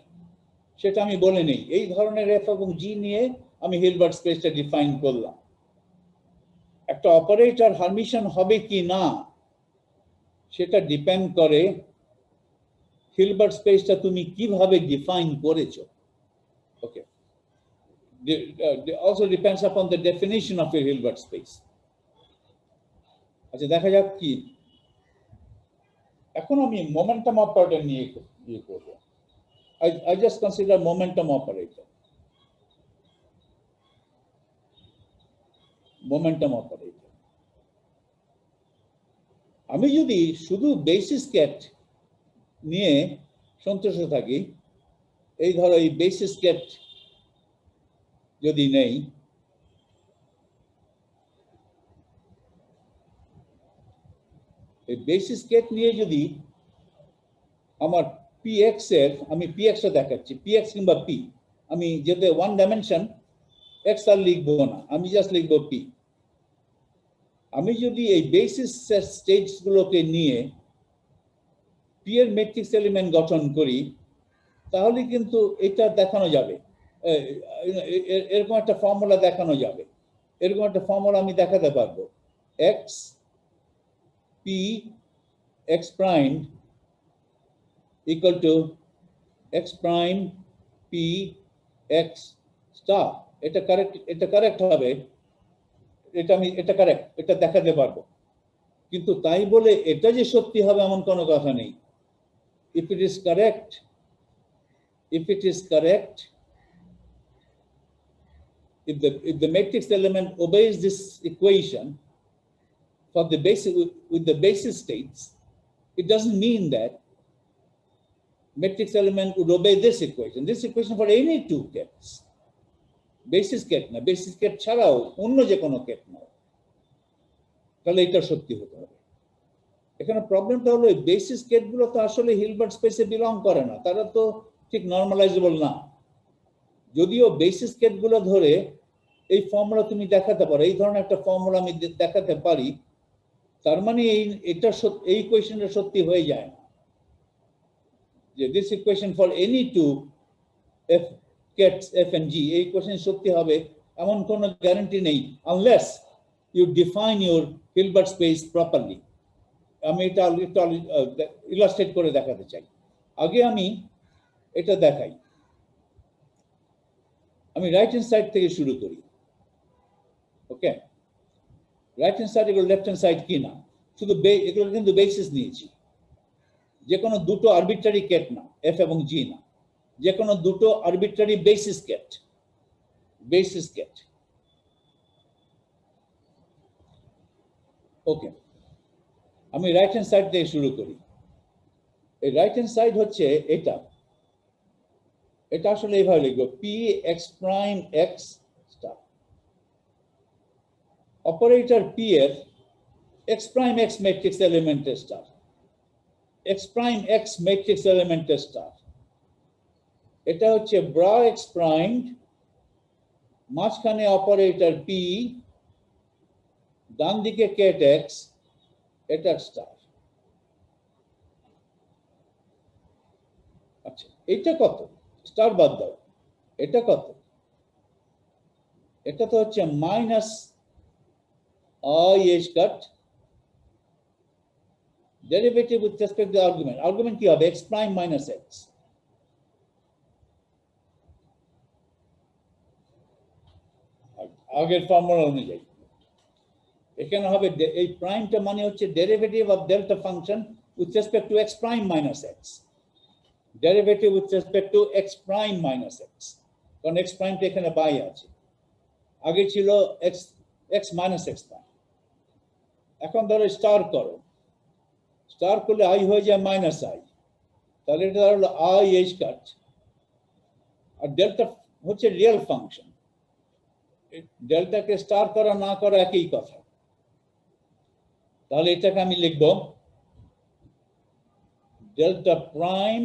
সেটা আমি বলে নেই। এই ধরনের এফ এবং জি নিয়ে আমি হিলবার্ট স্পেসটা ডিফাইন করলাম। একটা অপারেটর হারমিশন হবে কি না সেটা ডিপেন্ড করে হিলবার্ট স্পেসটা তুমি কিভাবে ডিফাইন করেছো। ওকে, also depends upon the definition of your Hilbert space. আচ্ছা, দেখা যাক কি। এখন আমি মোমেন্টাম অপারেটর নিয়ে করব। I just consider momentum operator. Momentum operator. আমি যদি শুধু বেসিস কেট নিয়ে সন্তুষ্ট থাকি, এই ধরো এই বেসিস কেট যদি নেই, এই বেসিস কেট নিয়ে যদি আমার px এর, আমি px টা দেখাচ্ছি, px কিংবা p, আমি যেতে ওয়ান ডাইমেনশন x আর লিখবো না, আমি জাস্ট লিখবো p। আমি যদি এই বেসিস স্টেটস গুলোকে নিয়ে p এর ম্যাট্রিক্স এলিমেন্ট গঠন করি, তাহলে কিন্তু এটা দেখানো যাবে, এরকম একটা ফর্মুলা দেখানো যাবে। এরকম একটা ফর্মুলা আমি দেখাতে পারবো, x p x prime equal to x prime p x star। এটা কারেক্ট হবে, এটা কারেক্ট, এটা দেখাতে পারবো। কিন্তু তাই বলে এটা যে সত্যি হবে এমন কোনো কথা নেই। if it is correct, if the matrix element obeys this equation for the basic with the basis states, it doesn't mean that matrix element would obey this equation for any two kets. Basis ket না, basis ket ছাড়াও অন্য যে কোনো Kate নাও, তাহলে এটা সত্যি হতে হবে। এখানে প্রবলেমটা হলো বেসিস কেট গুলো তো আসলে হিলবার্ট স্পেসে বিলং করে না, তারা তো ঠিক নর্মালাইজেবল না। যদিও বেসিস কেট গুলো ধরে এই ফর্মুলা তুমি দেখাতে পারো, এই ধরনের একটা ফর্মুলা আমি দেখাতে পারি, তার মানে এই ইকুয়েশনটা সত্যি হয়ে যায় না যে this equation for any two f kets f and g, এই ইকুয়েশন সত্যি হবে এমন কোনো গ্যারান্টি নেই, unless you define your Hilbert space properly. আমি এটা ইলাস্ট্রেট করে দেখাতে চাই। আগে আমি এটা দেখাই। আমি রাইট হ্যান্ড সাইড থেকে শুরু করি। ওকে, রাইট হ্যান্ড সাইড এগুলো লেফট হ্যান্ড সাইড কি না, শুধু এগুলো কিন্তু বেসিস নিয়েছি, যে কোনো দুটো আরবিট্রারি কেট না, এফ এবং জি না, যে কোনো দুটো arbitrary basis ket, basis ket. Okay, আমি রাইট হ্যান্ড সাইড থেকে শুরু করি। এই রাইট হ্যান্ড সাইড হচ্ছে এটা, এটা আসলে এইভাবে লিখবো, P x prime x star. Operator P এর এক্স প্রাইম এক্স ম্যাট্রিক্স এলিমেন্টের star, x prime x matrix এলিমেন্টের স্টার। এটা হচ্ছে ব্রা এক্স প্রাইম, মাঝখানে অপারেটর পি, ডান দিকে কেট এক্স, এটা স্টার। আচ্ছা, এটা কত? স্টার বাদ দাও, এটা কত? এটা তো হচ্ছে minus I H cut derivative with respect two argument. Argument কি হবে? X prime minus x. আগের ফর্মুলা অনুযায়ী এখানে হবে এই প্রাইমটা মানে হচ্ছে derivative of delta function with respect to x prime minus x, derivative with respect to x prime minus x, কারণ এক্স প্রাইমটা এখানে বাই আছে, আগে ছিল x x minus x prime. এখন ধরো স্টার করো, স্টার করলে আই হয়ে যায় মাইনাস আই, তাহলে এটা হলো আই এইচ কাট। আর ডেল্টা হচ্ছে রিয়েল ফাংশন, ডেল্টাকে স্টার করা না করা একই কথা। তাহলে এটাকে আমি লিখব delta prime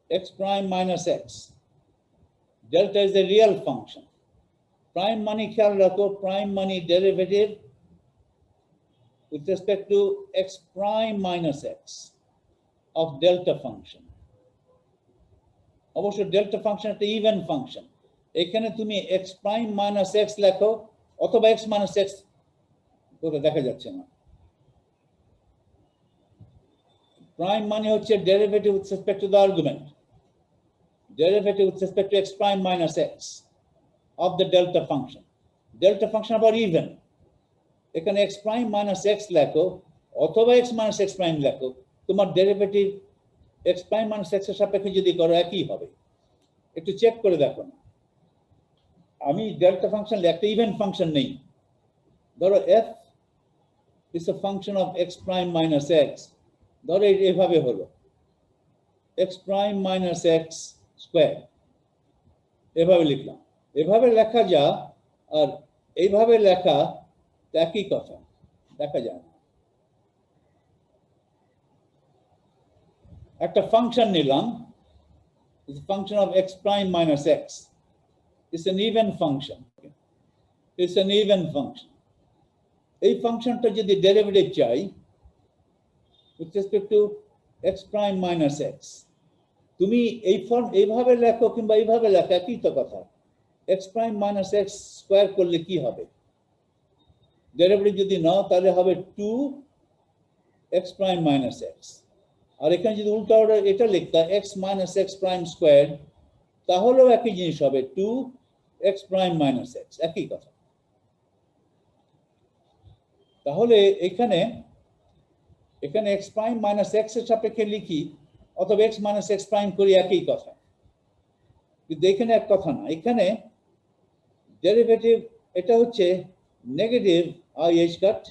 x prime minus x. Delta is the real function. Prime money খেয়াল রাখো, prime money derivative with respect to x prime minus x of delta function. অবশ্য ডেল্টা ফাংশন একটা ইভেন ফাংশন, এখানে তুমি x prime minus x লেখো অথবা x minus x, কোথাও দেখা যাচ্ছে না। প্রাইম মানে হচ্ছে derivative with respect to the argument, derivative with respect to x prime minus x of the delta function. Delta function আবার even, এখানে x prime minus x লেখো অথবা x minus x prime লেখো, তোমার derivative x prime minus x এর সাপেক্ষে যদি করো একই হবে। একটু চেক করে দেখো না, আমি ডেল্টা ফাংশন একটা ইভেন ফাংশন নেই। ধরো f is a function of x prime minus x, ধরো এইভাবে হলো x prime minus x square, এভাবে লিখলাম। এভাবে লেখা যা আর এইভাবে লেখা একই কথা, দেখা যায় না। একটা ফাংশন নিলাম, function of x prime minus x, it's an even function, it's an even function. এই ফাংশনটা যদি ডেরিভেটিভ চাই with respect to x prime minus x, তুমি এই ফর্ম এইভাবে লেখো কিংবা এইভাবে লেখো একই তো কথা। x prime minus x square করলে কি হবে? ডেরিভেটিভ যদি নাও তাহলে হবে 2x prime minus x, আর এখানে যদি উল্টা অর্ডার এটা লিখতা x minus x prime square, তাহলেও একই জিনিস হবে 2x prime minus x, একই কথা। তাহলে এখানে x prime minus x এর সাপেক্ষে লিখি অথবা x minus x prime করি, একই কথা। কিন্তু এখানে এক কথা না, এখানে ডেরিভেটিভ এটা হচ্ছে negative i h cut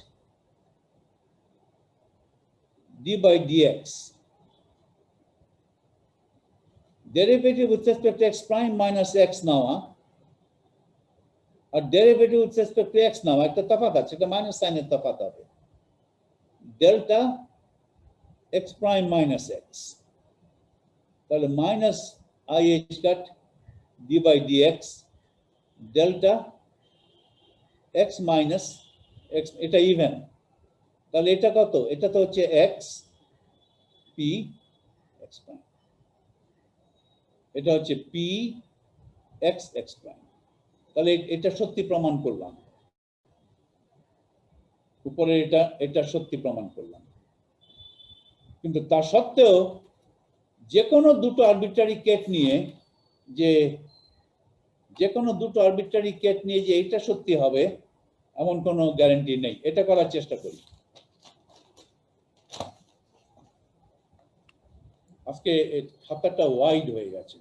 d by dx, derivative with respect to x prime minus x নেওয়া আর derivative with respect to x নাও একটা তফাৎ আছে, এটা মাইনাস সাইনের তফাৎ হবে, delta x prime minus x, তাহলে minus I H cut D by D x delta x minus x, এটা ইভেন, তাহলে এটা কত, এটা তো হচ্ছে এক্স পি এক্স প্রাইম, এটা হচ্ছে পি এক্স এক্স প্রাইম, তাহলে এটা সত্যি প্রমাণ করলাম, উপরে এটা সত্যি প্রমাণ করলাম। কিন্তু তা সত্ত্বেও যে কোনো দুটো আরবিট্রারি কেট নিয়ে যে এটা সত্যি হবে এমন কোনো গ্যারান্টি নেই, এটা করার চেষ্টা করি। আজকে খাতাটা ওয়াইড হয়ে গেছে।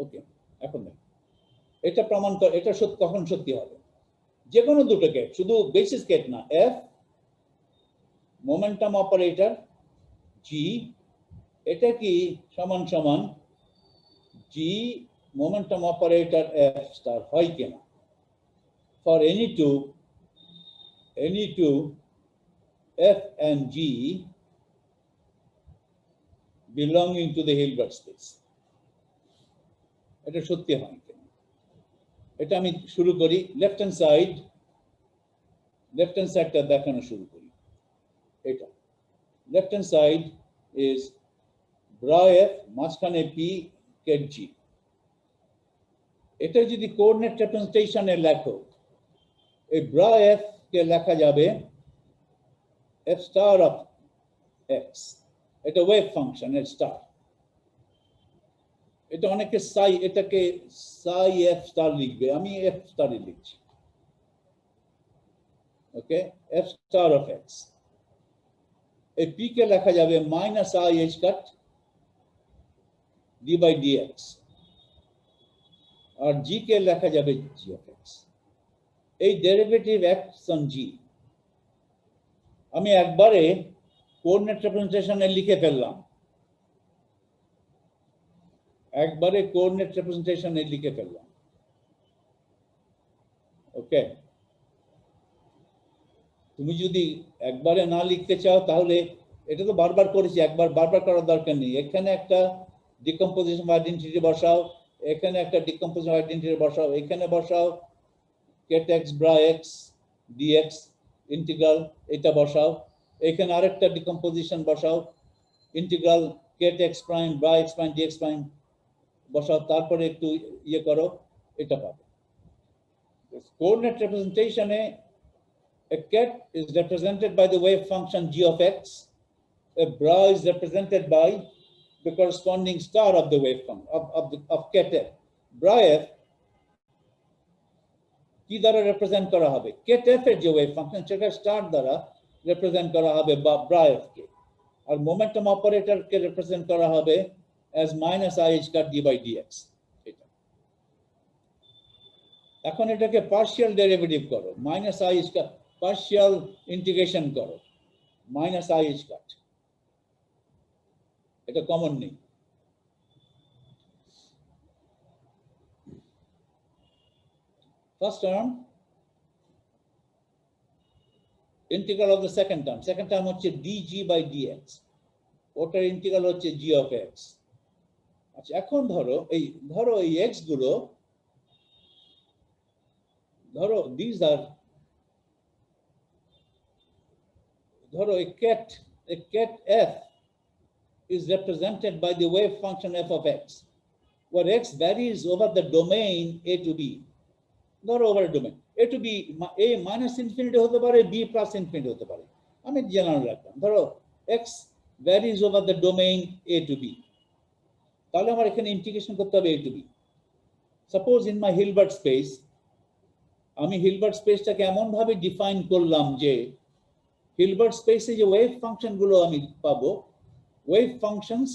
ওকে, এখন দেখ এটা প্রমাণ কর, এটা কখন সত্যি হবে, যে কোনো দুটো কেট, শুধু বেসিস কেট না, এফ মোমেন্টাম অপারেটর জি, এটা কি সমান সমান g momentum operator f star হয় কিনা for any two f and g belonging to the Hilbert space, এটা সত্যি হয় কিনা। এটা আমি শুরু করি, লেফট হ্যান্ড সাইডটা দেখানো শুরু করি। এটা left hand side is bra F মাঝখানে পি কেট জি, এটা যদি কোঅর্ডিনেট রিপ্রেজেন্টেশনে লেখো, এই ব্রা এফ কে লেখা যাবে এফ স্টার অফ এক্স, এটা ওয়েভ ফাংশন এর স্টার, এটা অনেকে এটাকে সাই এফ স্টার লিখবে, আমি এফ স্টারই লিখছি। Okay, F star of x, এই পি কে লেখা যাবে minus I H cut D by D x, আর জি কে লেখা যাবে জি অফ এক্স। এই ডেরিভেটিভ এক্স অন জি আমি একবারে কোঅর্ডিনেট রিপ্রেজেন্টেশনে লিখে ফেললাম, ওকে, তুমি যদি একবারে না লিখতে চাও তাহলে এটা তো বারবার করেছি, বারবার করার দরকার নেই। এখানে একটা ডিকম্পোজিশন আইডেন্টিটি বসাও, এখানে একটা ডিকম্পোজিশন আইডেন্টিটি বসাও, এখানে বসাও ket x bra x dx integral, এটা বসাও, এখানে আরেকটা ডিকম্পোজিশন বসাও, integral ket x prime bra x prime dx prime বসাও, তারপরে একটু ইয়ে করো, এটা পাবে। কোঅর্ডিনেট রিপ্রেজেন্টেশনে a ket is represented by the wave function g of x, a bra is represented by the corresponding star of the wave function of ket f. Bra f কি দ্বারা রিপ্রেজেন্ট করা হবে, ket f এর যে wave function সেটা star দ্বারা represent করা হবে bra f কে, আর মোমেন্টাম অপারেটর কে রিপ্রেজেন্ট করা হবে as minus i h cut d by dx। এটা এখন এটাকে পার্শিয়াল ডেরিভেটিভ করো, minus i h cut partial integration করো, মাইনাস আই এইচ কাট, এটা কমন নেই। First term integral of the second term হচ্ছে ডিজি বাই ডিএক্স, ওটার ইন্টিগ্রাল হচ্ছে জি অফ এক্স। আচ্ছা, এখন ধরো এই এক্স গুলো, ধরো a ket f is represented by the wave function f of x, where x varies over the domain a to b. Not over a domain a to b, a minus infinity হতে পারে, b plus infinity হতে পারে, আমি general রাখলাম, ধরো x varies over the domain a to b, তাহলে আমার এখানে ইন্টিগ্রেশন করতে হবে a to b। Suppose in my Hilbert space, আমি হিলবার্ট স্পেসটাকে এমন ভাবে ডিফাইন করলাম যে Hilbert space যে ওয়েভ ফাংশন গুলো আমি পাবো, wave functions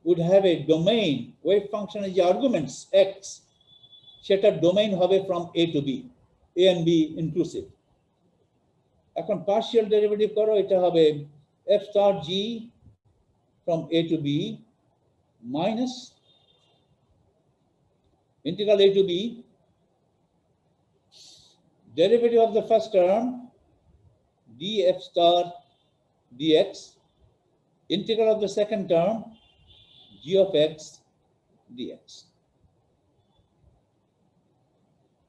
would have a domain, wave ফাংশনের যে আর্গুমেন্টস x সেটা ডোমেইন হবে from a to b, a and b inclusive। এখন পার্শিয়াল ডেরিভেটিভ করো, এটা হবে f star g from a to b minus integral a to b derivative of the first term df star dx integral of the second term g of x dx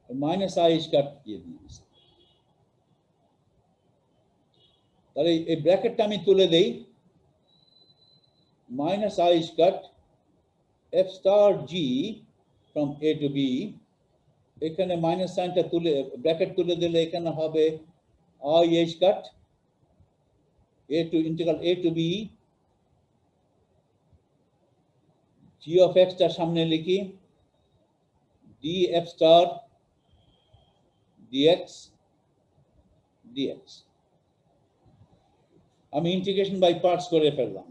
minus I কাট দিয়ে দিয়েছি তাহলে এই ব্র্যাকেটটা আমি তুলে দেই minus I cut f star g from a to b এখানে minus সাইনটা তুলে bracket তুলে দিলে এখানে হবে I cut a to integral a to b g of x টা সামনে লিখি df star dx dx আমি ইন্টিগ্রেশন বাই পার্টস করে ফেললাম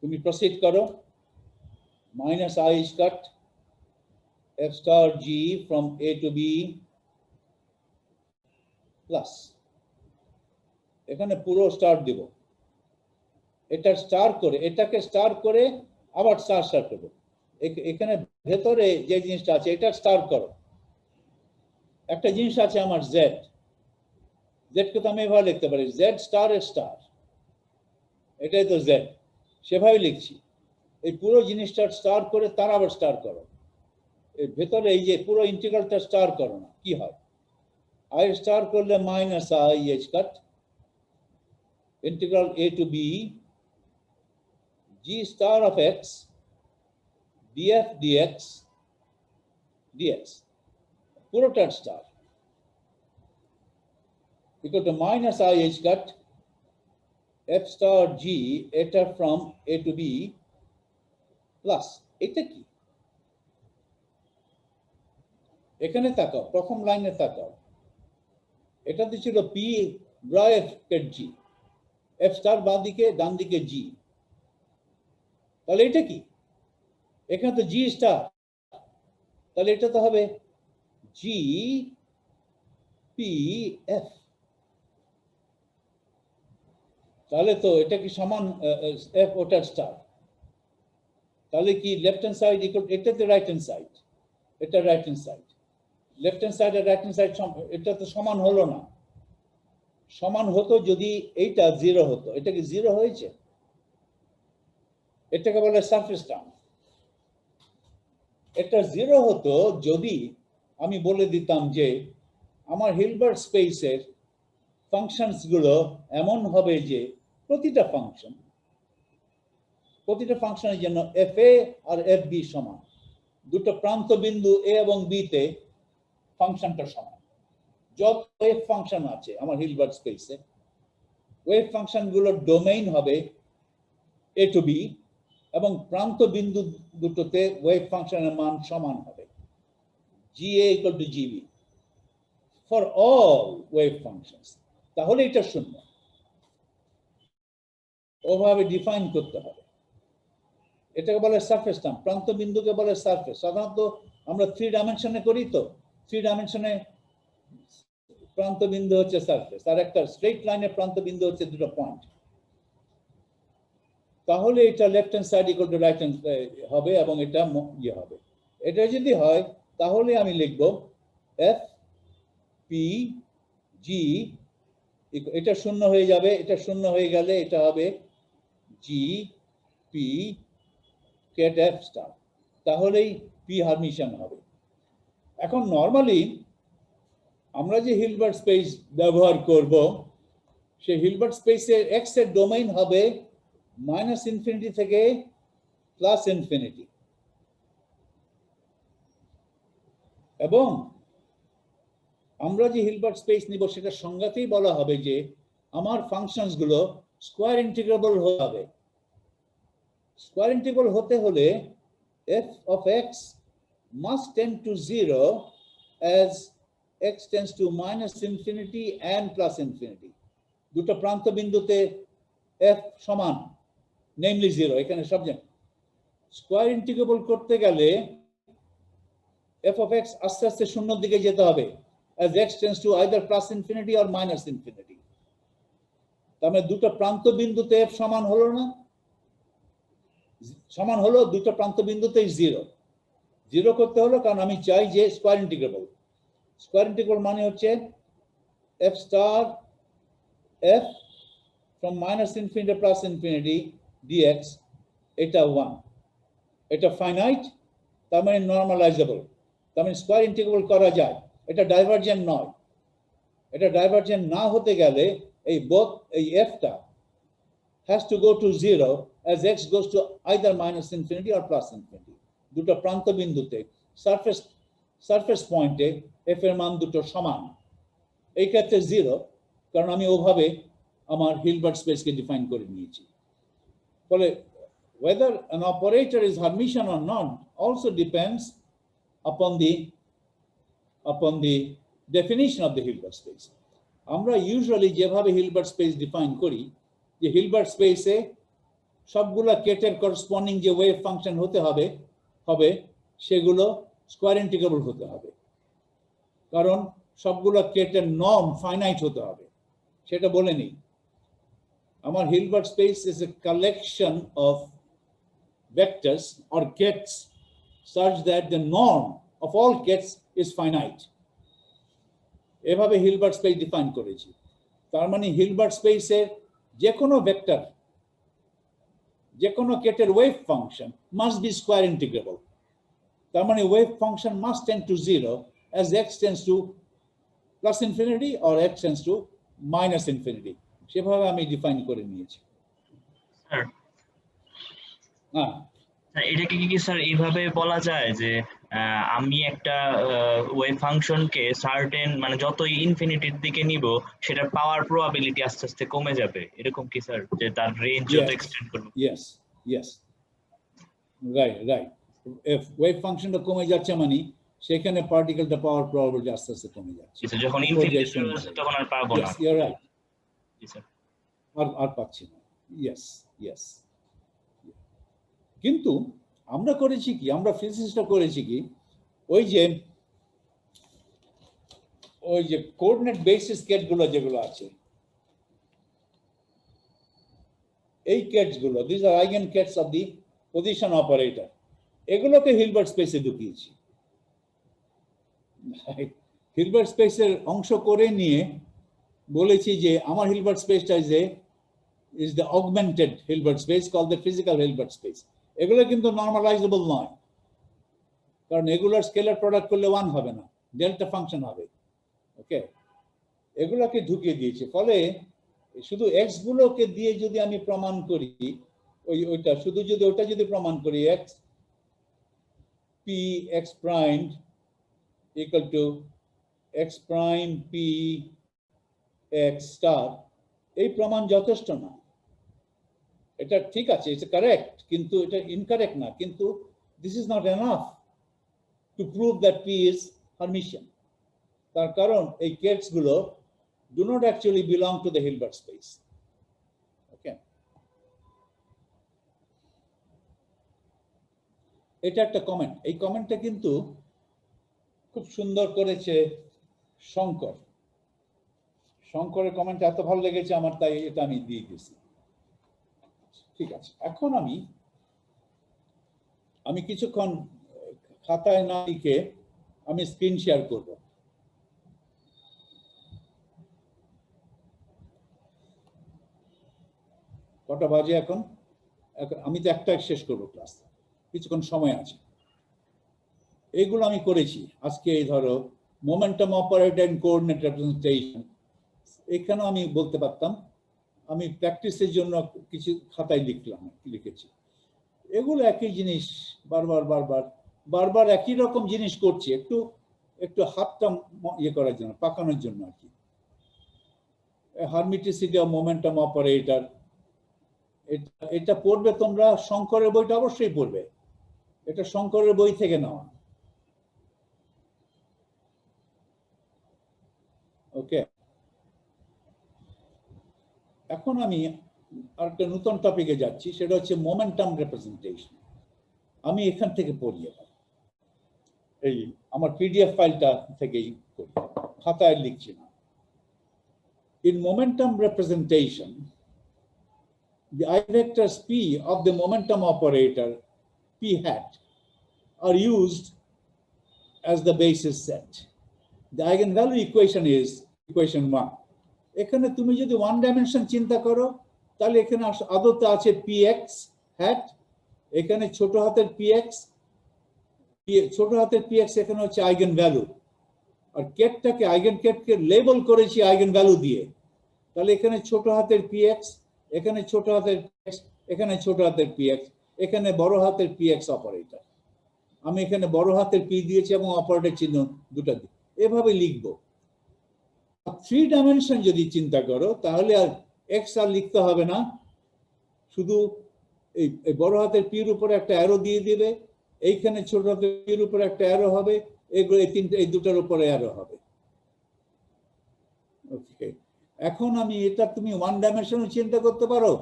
তুমি প্রসিড করো minus I cut f star g from a to b plus এখানে পুরো স্টার দেব এটা স্টার করে এটাকে স্টার করে আবার স্টার স্টার করব এখানে ভেতরে যে জিনিসটা আছে এটা স্টার করো একটা জিনিস আছে আমার z কে তো আমি এভাবে লিখতে পারি z স্টার এর স্টার এটাই তো z সেভাবে লিখছি এই পুরো জিনিসটা স্টার করে তার আবার স্টার করো এই ভেতরে এই যে পুরো ইন্টিগ্রালটা স্টার করো না কি হয় I স্টার করলে minus I cut integral a to b g star of x df dx dx পুরোটা star equal to minus I cut f star g eta from a to b plus এটা কি এখানে তাকাও প্রথম লাইনে তাকাও এটাতে ছিল p bra f ket g f star বাম দিকে ডান দিকে g তাহলে এটা কি এখানে তো g স্টার তাহলে এটা তো হবে g p f তাহলে তো এটা কি সমান f ওটার স্টার তাহলে কি লেফট হ্যান্ড সাইড ইকুয়াল এটা তো রাইট হ্যান্ড সাইড এটা right hand side left hand side আর রাইট হ্যান্ড সাইড এটা তো সমান হলো না সমান হতো যদি এইটা 0 হতো এটা কি 0 হয়েছে এটাকে বলে সারফেস টার্ম এটা 0 হতো যদি আমি বলে দিতাম যে আমার হিলবার্ট স্পেসের ফাংশনস গুলো এমন হবে যে প্রতিটা ফাংশনের জন্য fa আর fb সমান দুটো প্রান্ত বিন্দু a এবং b তে ফাংশনটা সমান যত ওয়েভ ফাংশন আছে আমার হিলবার্ট স্পেসে ওয়েভ ফাংশন গুলোর ডোমেইন হবে a to b এবং প্রান্ত বিন্দু দুটোতে ওয়েভ ফাংশনের মান সমান হবে ga = gb for all wave functions তাহলে এটা শূন্য ওভাবে ডিফাইন করতে হবে এটাকে বলে সারফেস টার্ম প্রান্ত বিন্দুকে বলে সারফেস সাধারণত আমরা 3 ডাইমেনশনে করি তো 3 ডাইমেনশনে প্রান্ত বিন্দু হচ্ছে সারফেস আর একটা স্ট্রেট লাইনের প্রান্ত বিন্দু হচ্ছে দুটো পয়েন্ট তাহলে এটা left hand side equal to right hand হবে এবং এটা ইয়ে হবে এটা যদি হয় তাহলে আমি লিখব f p g এটা শূন্য হয়ে যাবে এটা শূন্য হয়ে গেলে এটা হবে g p ket f star তাহলেই p হার্মিশন হবে এখন নরমালি আমরা যে হিলবার্ট স্পেস ব্যবহার করব সেই হিলবার্ট স্পেসের x এর ডোমেইন হবে -ইনফিনিটি থেকে +ইনফিনিটি এবং আমরা যে হিলবার্ট স্পেস নিব সেটা সংজ্ঞাতেই বলা হবে যে আমার ফাংশনস গুলো স্কয়ার ইন্টিগ্রেবল হবে স্কয়ার ইন্টিগ্রেবল হতে হলে f of x must tend to 0 as x tends to -infinity and +infinity দুটো প্রান্ত বিন্দুতে f সমান নেমলি 0 এখানে সব জায়গায় স্কয়ার ইন্টিগ্রেবল করতে গেলে f of x আস্তে আস্তে শূন্যের দিকে যেতে হবে as x tends to either +infinity or -infinity তার মানে দুটো প্রান্ত বিন্দুতে f সমান হলো না, সমান হলো দুটো প্রান্ত বিন্দুতে 0 0 করতে হলো, কারণ আমি চাই যে স্কয়ার ইন্টিগ্রেবল। স্কয়ার ইন্টিগ্রেবল মানে হচ্ছে f star f from -∞ to +∞ dx, এটা 1, এটা ফাইনাইট, তার মানে নরমালাইজেবল, তার মানে স্কয়ার ইন্টিগ্রেবল করা যায়। এটা ডাইভারজেন্ট নয়, এটা ডাইভারজেন্ট না হতে গেলে এই এই f টা has to go to 0 as x goes to either -∞ or +∞। দুটো প্রান্ত বিন্দুতে সারফেস পয়েন্টে f এর মান দুটো সমান। এই ক্ষেত্রে 0, কারণ আমি ওভাবে আমার হিলবার্ট স্পেসকে ডিফাইন করে নিয়েছি। ফলে whether an operator is Hermitian or not also depends upon the definition of the Hilbert space. আমরা ইউজুয়ালি যেভাবে হিলবার্ট স্পেস ডিফাইন করি, যে হিলবার্ট স্পেসে সবগুলা কেটের করসপন্ডিং যে ওয়েভ ফাংশন হতে হবে সেগুলো স্কয়ার ইন্টিগ্রেবল হতে হবে, কারণ সবগুলা কেটের নর্ম ফাইনাইট হতে হবে। সেটা বলে নেই, আমার Hilbert space is a collection of vectors or kets such that the norm of all kets is finite. এভাবে হিলবার্ট স্পেস ডিফাইন করেছি। তার মানে হিলবার্ট স্পেসের যে কোনো ভেক্টর, যে কোনো কেটের wave function must be square integrable. তার মানে wave function must tend to 0 as x tends to +∞ or x tends to -∞। সেভাবে আমি ডিফাইন করে নিয়েছি। স্যার হ্যাঁ, এটাকে কি স্যার এইভাবে বলা যায় যে আমি একটা ওয়েভ ফাংশনকে সার্টেন মানে যতই ইনফিনিটির দিকে নিব সেটার পাওয়ার প্রবাবিলিটি আস্তে আস্তে কমে যাবে, এরকম কি স্যার, যে তার রেঞ্জ যত এক্সটেন্ড করব? yes, right. if wave ফাংশনটা কমে যাচ্ছে মানে সেখানে পার্টিকেলটা পাওয়ার প্রবাবিলিটি আস্তে আস্তে কমে যাচ্ছে। যখন ইনফিনিটি তখন আর পাবো না। Yes, you're right. জি স্যার। আর পাচ্ছি না। yes. কিন্তু আমরা করেছি কি, আমরা ফিজিক্সটা করেছি কি, ওই যে কোঅর্ডিনেট বেসিস কেটগুলো যেগুলো আছে, এই কেটসগুলো, this are eigenkets of the position operator, এগুলোকে হিলবার্ট স্পেসে ঢুকিয়েছি। হিলবার্ট স্পেসের অংশ করে নিয়ে বলেছি যে আমার হিলবার্ট স্পেসটা is the augmented Hilbert space called the physical Hilbert space. এগুলো কিন্তু নরমালাইজেবল নয়, কারণ এগুলোর স্কেলার প্রোডাক্ট করলে 1 হবে না, ডেল্টা ফাংশন হবে। ওকে, এগুলোকে ঢুকিয়ে দিয়েছে। ফলে শুধু x গুলোকে দিয়ে যদি আমি প্রমাণ করি, ওইটা যদি প্রমাণ করি x p x prime equal to x prime p x star, এই প্রমাণ যথেষ্ট না। এটা ঠিক আছে, ইটস কারেক্ট, কিন্তু এটা ইনকারেক্ট না। কিন্তু this is not enough to prove that p is hermitian. তার কারণ এই কেটস গুলো do not actually belong to the Hilbert space. Okay, এটা একটা কমেন্ট। এই কমেন্টটা কিন্তু খুব সুন্দর করেছে শঙ্করের কমেন্ট এত ভালো লেগেছে আমার, তাই এটা আমি দিয়ে দিয়েছি। ঠিক আছে, এখন আমি কিছুক্ষণ খাতায় না লিখে আমি স্ক্রিন শেয়ার করব। কটা বাজে এখন? আমি তো একটা শেষ করব ক্লাস, কিছুক্ষণ সময় আছে। এইগুলো আমি করেছি আজকে। এই ধরো momentum operator and coordinate representation, এখানেও আমি বলতে পারতাম। আমি প্র্যাকটিসের জন্য কিছু খাতায় লিখেছি। এগুলো একই জিনিস বারবার একই রকম জিনিস করছি, একটু হাতটা ইয়ে করার জন্য, পাকানোর জন্য আর কি। হারমিটিসিটি অফ মোমেন্টাম অপারেটর, এটা পড়বে তোমরা। শঙ্করের বইটা অবশ্যই পড়বে, এটা শঙ্করের বই থেকে নেওয়া। ওকে, এখন আমি আরেকটা নতুন টপিকে যাচ্ছি, সেটা হচ্ছে মোমেন্টাম রিপ্রেজেন্টেশন। আমি এখান থেকে পড়ি, এই আমার পিডিএফ ফাইলটা থেকেই পড়ি, খাতায় লিখছি না। in momentum representation, the I vectors P of the momentum operator P hat are used as the basis set. The eigenvalue equation is equation 1. এখানে তুমি যদি ওয়ান ডাইমেনশন চিন্তা করো তাহলে এখানে আদতে আছে px hat, এখানে ছোট হাতের px, ছোট হাতের px এখানে হচ্ছে আইগেন ভ্যালু, আর কেটটাকে আইগেন কেটকে লেবেল করেছি আইগেন ভ্যালু দিয়ে। তাহলে এখানে ছোট হাতের px, এখানে ছোট হাতের px, এখানে ছোট হাতের px, এখানে বড় হাতের px অপারেটর। আমি এখানে বড় হাতের p দিয়েছি এবং অপারেটর চিহ্ন দুটো দিই, এভাবে লিখবো। 3 ডাইমেনশন যদি চিন্তা করো তাহলে আর এক্স আর লিখতে হবে না, শুধু এই বড় হাতের পির উপরে একটা অ্যারো দিয়ে দিবে, এইখানে ছোট হাতের পির উপরে একটা অ্যারো হবে, এগুলো এই দুটার উপরে অ্যারো হবে। ওকে, এখন আমি এটা তুমি ওয়ান ডাইমেনশনও চিন্তা করতে পারো,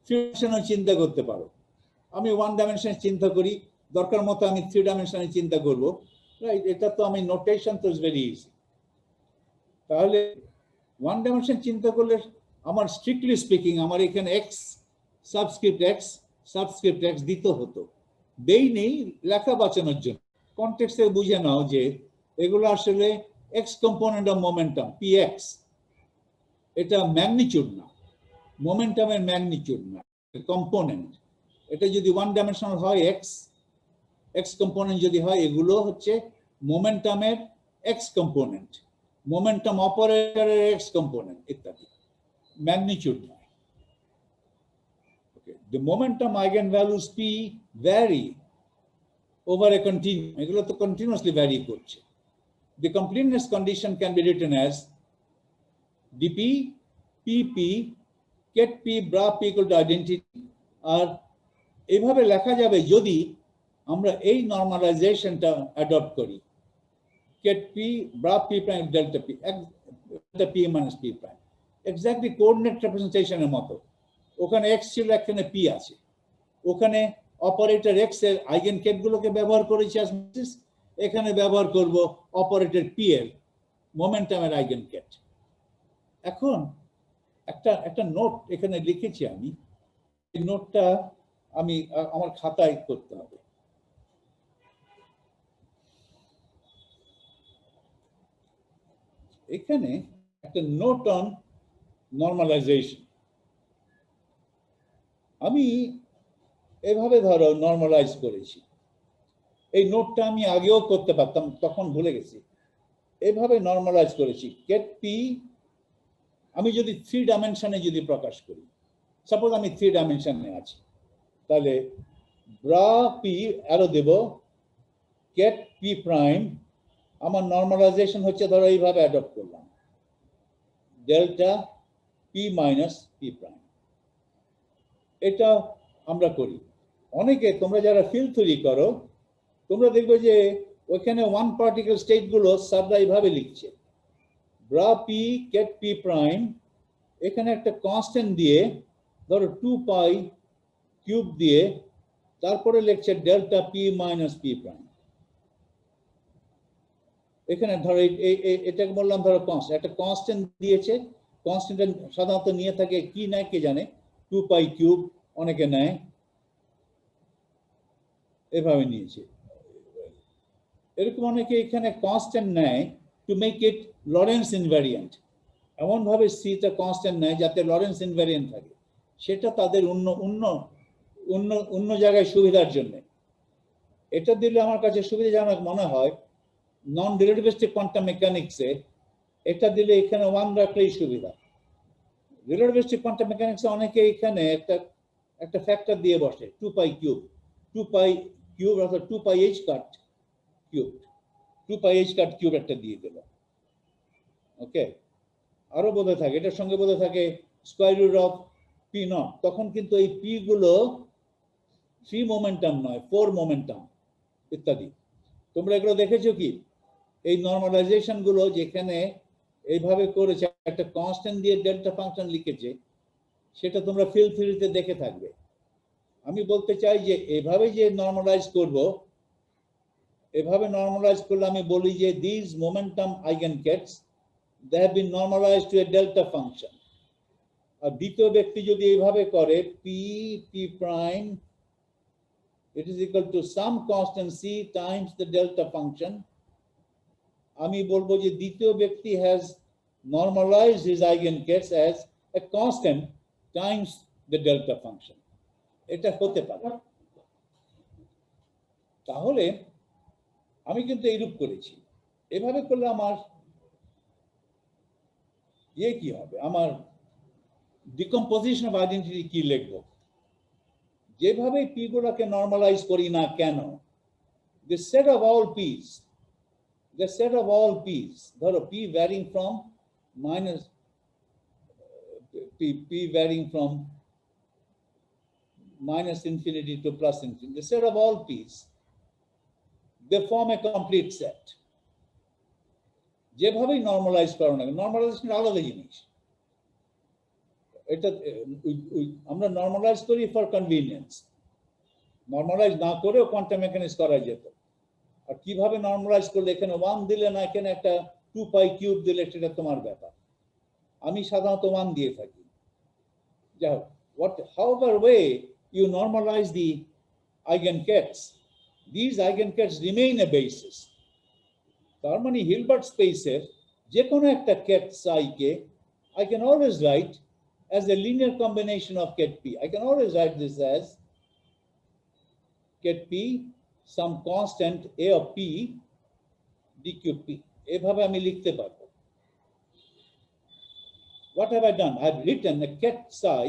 3 ডাইমেনশনও চিন্তা করতে পারো। আমি ওয়ান ডাইমেনশনে চিন্তা করি, দরকার মতো আমি 3 ডাইমেনশনে চিন্তা করব, রাইট? এটা তো আমি নোটেশন তো ইজ ভেরি ইজি। তাহলে ওয়ান ডাইমেনশন চিন্তা করলে আমার স্ট্রিক্টলি স্পিকিং আমার এখানে এক্স সাবস্ক্রিপ্ট এক্স দিতে হতো, দেই নেই লেখা বাঁচানোর জন্য। কনটেক্সটে বুঝে নাও যে এগুলো আসলে x component of momentum px, এটা ম্যাগনিটিউড না, মোমেন্টামের ম্যাগনিটিউড না, কম্পোনেন্ট। এটা যদি ওয়ান ডাইমেনশনাল হয় এক্স কম্পোনেন্ট যদি হয়, এগুলো হচ্ছে মোমেন্টামের x component, momentum operator x component ইত্যাদি, magnitude নয়। Okay, the momentum eigenvalues p vary over a continuum, এগুলো তো continuously vary করছে। The completeness condition can be written as dp pp ket p bra p equal to identity, আর এইভাবে লেখা যাবে যদি আমরা এই নরমালাইজেশনটা অ্যাডপ্ট করি, get p bra p prime delta p delta p minus p prime, exactly coordinate representation এর মতো। ওখানে x ছিল, এখানে p আছে, ওখানে অপারেটর x এর আইগেন কেট গুলোকে ব্যবহার করেছি as basis, এখানে ব্যবহার করব অপারেটর p এর মোমেন্টামের আইগেন কেট। এখন একটা নোট এখানে লিখেছি আমি, এই নোটটা আমি আমার খাতায় করতে হবে। এখানে একটা নোট অন নরমালাইজেশন, আমি এভাবে ধরো নরমালাইজ করেছি। এই নোটটা আমি আগেও করতে পারতাম, তখন ভুলে গেছি। এভাবে নরমালাইজ করেছি, গেট পি আমি যদি 3 ডাইমেনশনে যদি প্রকাশ করি, সাপোজ আমি 3 ডাইমেনশনে আছি, তাহলে ব্রা পি অ্যারো দেব গেট পি প্রাইম, আমার নরমালাইজেশন হচ্ছে ধরো এইভাবে অ্যাডপ্ট করলাম delta P minus P prime. এটা আমরা করি অনেকে, তোমরা যারা ফিল্ড থিওরি করো তোমরা দেখবে যে ওইখানে ওয়ান পার্টিকেল স্টেট গুলো স্যাররা এইভাবে লিখছে, bra p ket p prime, এখানে একটা কনস্ট্যান্ট দিয়ে ধরো 2 পাই কিউব দিয়ে তারপরে লিখছে delta P minus P prime. এখানে ধরো এটাকে বললাম ধরো একটা কনস্ট্যান্ট দিয়েছে, কনস্ট্যান্ট সাধারণত নিয়ে থাকে কি নেয় কে জানে, 2 পাই কিউব অনেকে নেয়, এভাবে নিয়েছে। এরকম অনেকে এখানে কনস্ট্যান্ট নেয় to make it Lawrence invariant, এমন ভাবে সিটা কনস্ট্যান্ট নেয় যাতে লরেন্স ইনভ্যারিয়েন্ট থাকে, সেটা তাদের অন্য জায়গায় সুবিধার জন্য। এটা দিলে আমার কাছে সুবিধাজনক মনে হয় নন রিলেটিভিস্টিক কোয়ান্টাম মেকানিক্সে, এটা দিলে এখানে 1 রাখলেই সুবিধা। রিলেটিভিস্টিক কোয়ান্টাম মেকানিক্সে অনেকে এখানে একটা ফ্যাক্টর দিয়ে বসে 2 পাই কিউব, 2 পাই কিউব অর্থাৎ 2 পাই এইচ কাট কিউব, 2 পাই এইচ কাট কিউব একটা দিয়ে দিল। ওকে, আরো বোধহয় থাকে, এটার সঙ্গে বোধহয় থাকে square root of p nought. তখন কিন্তু এই পি গুলো 3 মোমেন্টাম নয় 4 মোমেন্টাম ইত্যাদি। তোমরা এগুলো দেখেছো কি? এই নরমালাইজেশন গুলো যেখানে এইভাবে করেছে, একটা কনস্ট্যান্ট দিয়ে ডেল্টা ফাংশন লিখেছে, সেটা তোমরা ফিল্ড থিওরিতে দেখে থাকবে। আমি বলতে চাই যে এভাবে যে নরমালাইজ করব, এভাবে নরমালাইজ করলে আমি বলি যে this momentum eigenkets they have been normalized to a delta function. আর দ্বিতীয় ব্যক্তি যদি এইভাবে করে p prime, it is equal to some constant c times the delta function. আমি বলবো যে দ্বিতীয় ব্যক্তি has normalized his eigenkets as a constant times the delta function. এটা হতে পারে। তাহলে আমি কিন্তু এইরূপ করেছি। এভাবে করলে আমার কি হবে, আমার ডিকম্পোজিশন অফ আইডেন্টিটি কি লিখবো? যেভাবে পি গুলোকে নরমালাইজ করি না কেন, the set of all p's, ধরো p varying from minus p varying from minus infinity to plus infinity, the set of all p's, they form a complete set. যেভাবেই normalise করো না, নরমালাইজেশন আলাদা জিনিস। এটা আমরা নরমালাইজ করি ফর কনভিনিয়েন্স, নরমালাইজ না করেও কোয়ান্টাম মেকানিক্স করা যেত। আর কিভাবে নরমালাইজ করলে, এখানে 1 দিলে না এখানে একটা 2 পাই কিউব দিলে, সেটা তোমার ব্যাপার। আমি সাধারণত 1 দিয়ে থাকি। যাই হোক, however way you normalize the eigenkets, these eigenkets remain a basis. তার মানে হিলবার্ট স্পেসের যে কোনো একটা ket psi K I can always write as a linear combination of ket p. I can always write this as ket p some constant a of p dqp. এভাবে আমি লিখতে পারবো। What have I done? I have written a ket psi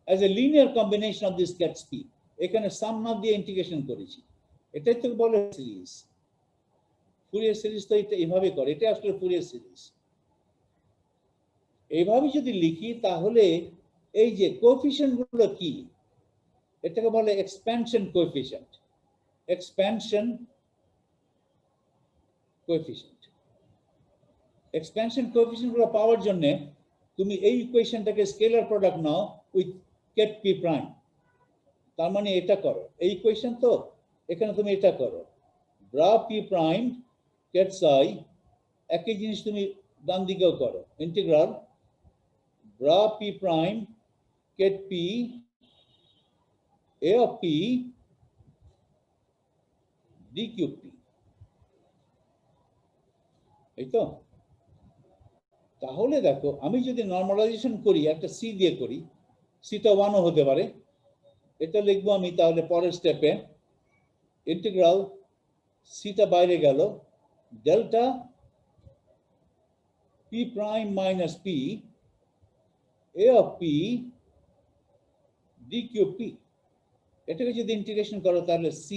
as a linear combination of this kets p. এখানে সাম না দিয়ে integration করেছি। এটাই তো বলে সিরিজ। ফুরিয়ার সিরিজ তো এটা এইভাবে করে, এটা আসলে ফুরিয়ার সিরিজ। এইভাবে যদি লিখি তাহলে এই যে কোএফিশিয়েন্ট গুলো কি, এটাকে বলে expansion coefficient. Expansion coefficient, expansion coefficient গুলো পাওয়ার জন্য তুমি এই ইকুয়েশনটাকে স্কেলার প্রোডাক্ট নাও উইথ ket p প্রাইম। তার মানে এটা করো, এই ইকুয়েশন তো, এখানে তুমি এটা করো, bra p prime ket psi, একই জিনিস তুমি ডান দিকেও করো, integral bra p prime ket p a of p dqp। এই তো। তাহলে দেখো, আমি যদি নরমালাইজেশন করি, একটা সি দিয়ে করি, সিটা 1ও হতে পারে, এটা লিখবো আমি তাহলে পরের স্টেপে, ইন্টিগ্রাল সিটা বাইরে গেল, delta p prime minus p a of p dqp। এটাকে যদি ইন্টিগ্রেশন করো তাহলে c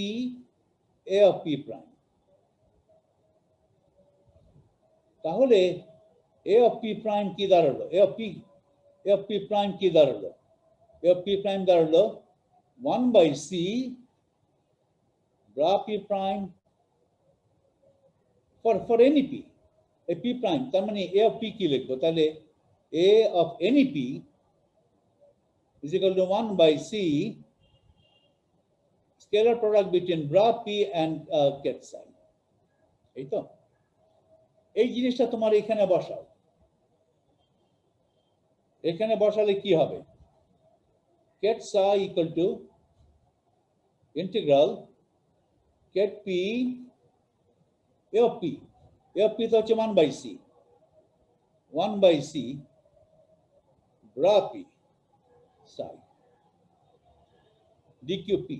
a of p prime। তাহলে a of p prime কি দাঁড়ালো? a of p prime কি দাঁড়ালো? a of p prime দাঁড়ালো 1 by c bra p prime for any p, a p prime। তার মানে a of p কি লিখবো? তাহলে a of any p is equal to 1 by c scalar product between bra p and ket psi। এই তো, এই জিনিসটা তোমার এখানে বসাও। এখানে বসালে কি হবে? ket psi equal to integral ket p a of p, a of p তো হচ্ছে 1 by c, 1 by c bra p psi dqp।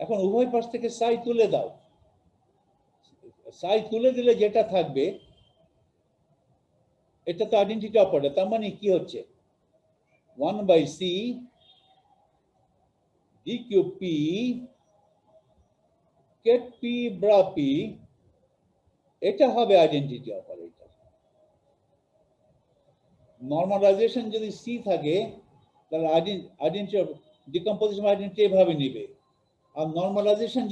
এখন উভয় পাশ থেকে psi তুলে দাও। psi তুলে দিলে যেটা থাকবে, এটা তো আইডেন্টিটি অপারেটর। তার মানে কি হচ্ছে? 1 by c dqp ket p bra p, এটা হবে আইডেন্টিটি অপারেটর। নরমালাইজেশন যদি c থাকে তাহলে আইডেন্টিটি ডিকম্পোজিশন আইডেন্টিটি এভাবে নেবে। আর নরমালাইজেশন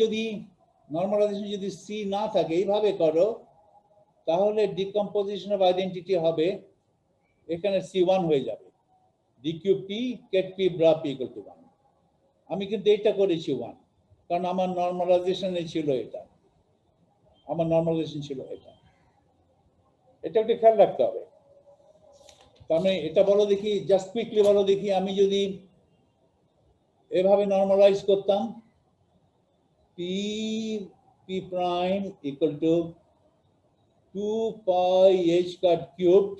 যদি c না থাকে, এইভাবে করো, তাহলে ডিকম্পোজিশন অফ আইডেন্টিটি হবে, এখানে c1 হয়ে যাবে, dqp ket p bra p equal to 1। আমি কিন্তু এটা করেছি 1, কারণ আমার নরমালাইজেশনে ছিল এটা, আমার নরমালাইজেশন ছিল এটা। এটা একটু খেয়াল রাখতে হবে। তার মানে এটা বলো দেখি, জাস্ট কুইকলি বলো দেখি, আমি যদি এভাবে নর্মালাইজ করতাম, P P prime equal two 2 pi h cut cubed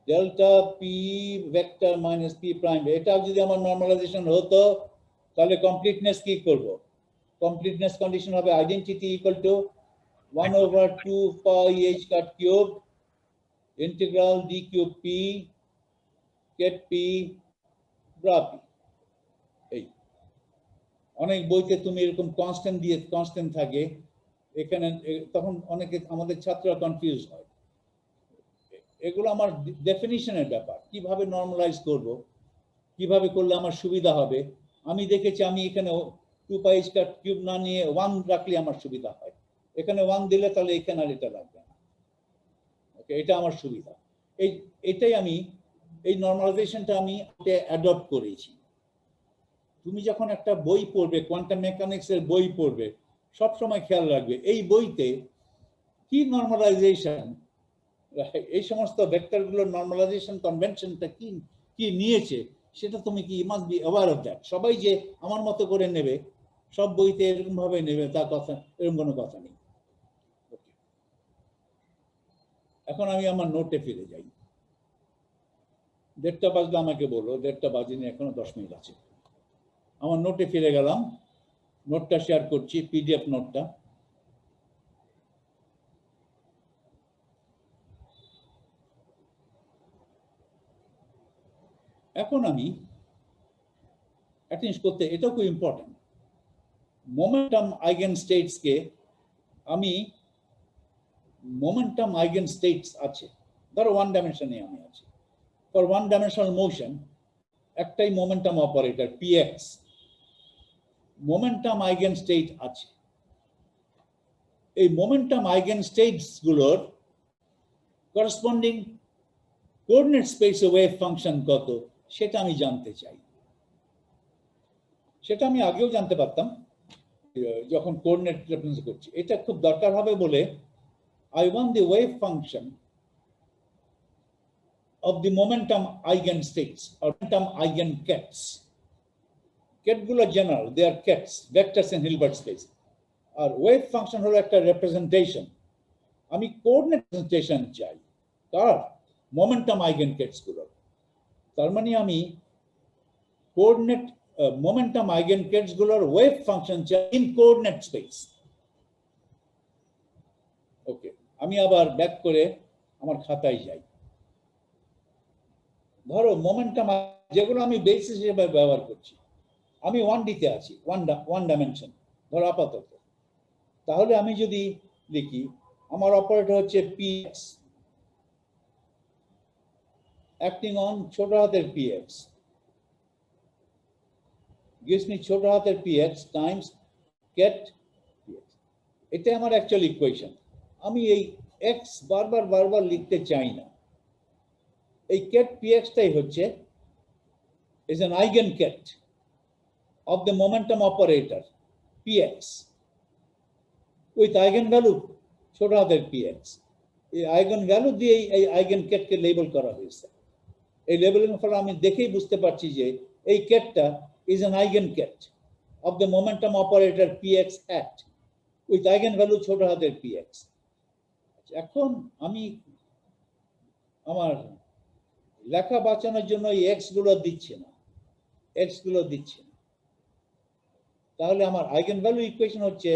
delta P vector minus P prime. এটা যদি আমার নর্মালাইজেশন হতো তাহলে কমপ্লিটনেস কি করব? কমপ্লিটনেস কন্ডিশন হবে identity equal to 1/2 pi h cut cubed integral d cube p get p bra p। এই অনেক বইতে তুমি এরকম কনস্ট্যান্ট দিয়ে কনস্ট্যান্ট থাকে, এখানে তখন অনেকে আমাদের ছাত্ররা কনফিউজ হয়। এগুলো আমার ডেফিনিশনের ব্যাপার, কিভাবে নর্মালাইজ করব, কিভাবে করলে আমার সুবিধা হবে। আমি দেখেছি আমি এখানে 2 pi h cut cube না নিয়ে 1 রাখলে আমার সুবিধা হয়, এখানে 1 দিলে তাহলে এখানে আর এটা লাগবে না। ওকে, এটা আমার সুবিধা। এটাই আমি এই নর্মালাইজেশনটা আমি অ্যাডপ্ট করেছি। তুমি যখন একটা বই পড়বে, কোয়ান্টাম মেকানিক্সের বই পড়বে, সব সময় খেয়াল রাখবে এই বইতে কি নর্মালাইজেশন, এই সমস্ত ভেক্টরগুলোর নর্মালাইজেশন কনভেনশনটা কি কি নিয়েছে, সেটা তুমি কি must be aware of that. সবাই যে আমার মতো করে নেবে, সব বইতে এরকম ভাবে নেবে তা কথা, এরকম কোনো কথা নেই। এখন আমি আমার নোটে ফিরে যাই। 1:30 বাজলে আমাকে বলো, 1:30 বাজেনি, এখনো 10 মিনিট আছে। আমার নোটে ফিরে গেলাম, নোটটা শেয়ার করছি, পিডিএফ নোটটা। এখন আমি একটা জিনিস করতে, এটা খুব ইম্পর্টেন্ট, মোমেন্টাম আইগেন স্টেটস কে আমি মোমেন্টাম আইগেন স্টেটস আছে, ধরো 1 ডাইমেনশনে আমি আছি, ফর 1 ডাইমেনশনাল মোশন একটাই momentum operator px, momentum eigen state আছে। এই মোমেন্টাম আইগেন স্টেটস গুলোর করসপন্ডিং কোঅর্ডিনেট স্পেসে ওয়েভ ফাংশন কত, সেটা আমি জানতে চাই। সেটা আমি আগেও জানতে পারতাম যখন কোঅর্ডিনেট রেফারেন্স করছি, এটা খুব দরকার হবে বলে I want the wave function of the momentum eigenstates or momentum eigenkets. Ket gulo general, they are kets, vectors in Hilbert space. Or wave function হলো একটা representation. আমি coordinate representation চাই তার momentum eigenkets গুলো। তার মানে আমি coordinate momentum eigenkets গুলোর wave function চাই in coordinate space. ওকে, আমি আবার ব্যাক করে আমার খাতায় যাই। ধরো মোমেন্টাম যেগুলো আমি বেসিস হিসেবে ব্যবহার করছি, আমি 1D তে আছি, 1 ডাইমেনশন ধরো আপাতত। তাহলে আমি যদি লিখি আমার অপারেটর হচ্ছে px অ্যাক্টিং অন ছোট হাতের px gives me ছোট হাতের px টাইমস get px। এটা আমার অ্যাকচুয়াল ইকুয়েশন। আমি এই x বারবার লিখতে চাই না। এই ket px টাই হচ্ছে is an eigenket of the momentum operator px with eigenvalue ছোট হাতের px। এই eigenvalue দিয়ে এই eigenket কে লেবেল করা হয়েছে। এই লেবেলিং ফলে আমি দেখেই বুঝতে পারছি যে এই কেটটা is an eigenket of the momentum operator px hat with eigenvalue ছোট হাতের px। এখন আমি আমার লেখা বাঁচানোর জন্য এই এক্স গুলো দিচ্ছি না, এক্স গুলো দিচ্ছি না। তাহলে আমার আইগেন ভ্যালু ইকুয়েশন হচ্ছে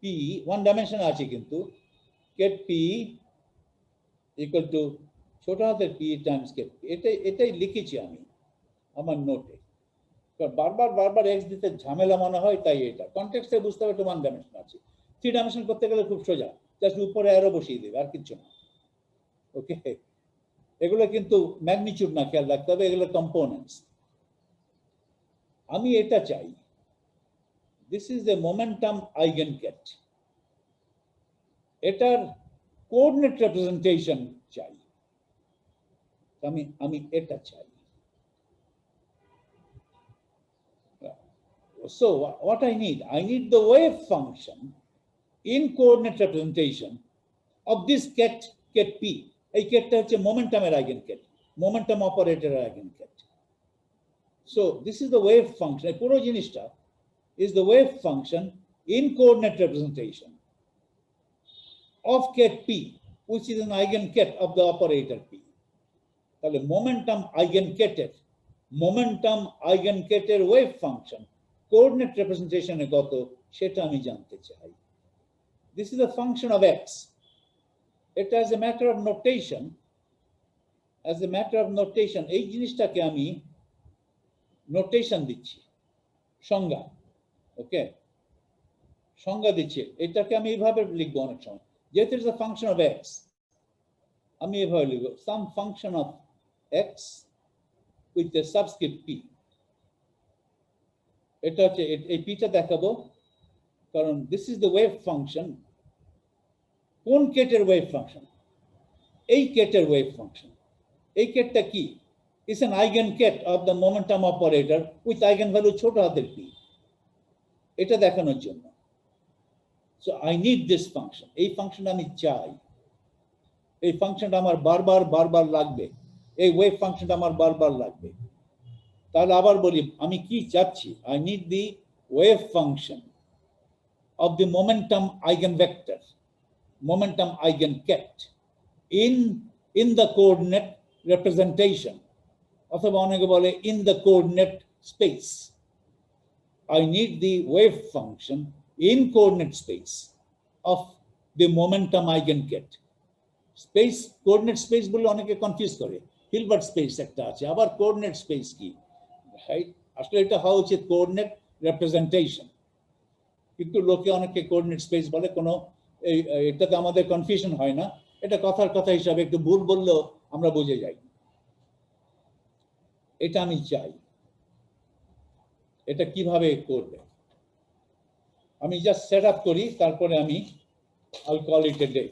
পি, 1 ডাইমেনশন আছে কিন্তু, কেট পি ইকুয়াল টু ছোট হাতের পি টাইমস কেট পি। এটাই লিখেছি আমি আমার নোটে। বারবার এক্স দিতে ঝামেলা মনে হয়, তাই এটা কনটেক্সটে বুঝতে হবে। 1 ডাইমেনশন আছে, 3 ডাইমেনশন করতে গেলে খুব সোজা, জাস্ট উপরে অ্যারো বসিয়ে দেবে, আর কিছু না। ওকে, এগুলো কিন্তু ম্যাগনিটিউড না, খেয়াল রাখতে হবে, এগুলো কম্পোনেন্টস। আমি এটা চাই, দিস ইজ দ্য মোমেন্টাম আইগেনকেট, এটার কোঅর্ডিনেট রিপ্রেজেন্টেশন চাই। আমি এটা চাই। So what I need the wave function in coordinate representation of this ket P. A ket is a momentum eigenket, momentum operator eigenket. So this is the wave function. A puro jinishta is the wave function in coordinate representation of ket P, which is an eigenket of the operator P. তাহলে momentum eigenketer wave function coordinate representation এ কত সেটা আমি জানতে চাই। This is a function of x. It as a matter of notation, এই জিনিসটাকে আমি notation দিচ্ছি, সংজ্ঞা। ওকে, সংজ্ঞা দিচ্ছি, এটাকে আমি এইভাবে লিখবো অনেক সময়, যেহেতু it's a function of x, আমি এভাবে লিখবো some function of x with the subscript p. এটা হচ্ছে এই পিটা দেখাবো, কারণ this is the wave function. কোন কেটের ওয়েভ ফাংশন? এই কেটের ওয়েভ ফাংশন। এই কেটটা কি? It's an eigenket of the momentum operator with eigenvalue ছোট হাতের p. এটা দেখানোর জন্য। So I need this function. এই ফাংশন আমি চাই। এই ফাংশনটা আমার বারবার লাগবে। এই ওয়েভ ফাংশনটা আমার বারবার লাগবে। তাহলে আবার বলি আমি কি চাচ্ছি? I need the wave function of the momentum eigenvector, momentum eigenket in the coordinate representation, অথবা অনেকে বলে in the coordinate space. I need the wave function in coordinate space of the momentum eigenket. Space, coordinate space বলে অনেকে confuse করে। Hilbert space একটা আছে, আবার coordinate space কি? রাইট, আসলে এটা হওয়া উচিত কোঅর্ডিনেট রিপ্রেজেন্টেশন, কিন্তু লোকে অনেকে কোঅর্ডিনেট স্পেস বলে। কোনো এটাতে আমাদের কনফিউশন হয় না, এটা কথার কথা হিসাবে একটু ভুল বললেও আমরা বুঝে যাই। এটা আমি চাই। এটা কিভাবে করবে আমি জাস্ট সেট আপ করি, তারপরে আমি I'll call it a day.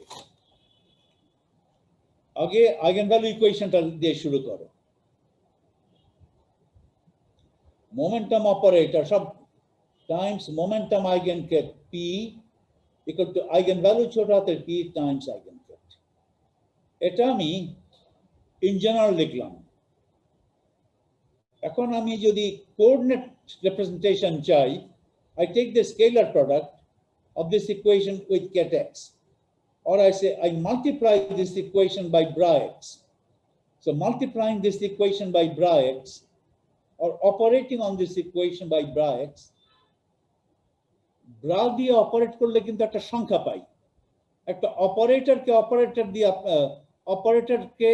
আগে আইগেনভ্যালু ইকুয়েশনটা দিয়ে শুরু করো। মোমেন্টাম অপারেটর সব times momentum eigenket p equal to eigenvalue ছোট হাতের p টাইমস আইগেনকেট। এটা আমি ইন জেনারেল লিখলাম। এখন আমি যদি কোঅর্ডিনেট রিপ্রেজেন্টেশন চাই, I take the scalar product of this equation with ket x, or I say I multiply this equation by bra x. So multiplying this equation by bra x or operating on this equation by bra x, bra দিয়ে operate করলে কিন্তু একটা সংখ্যা পাই। একটা অপারেটরকে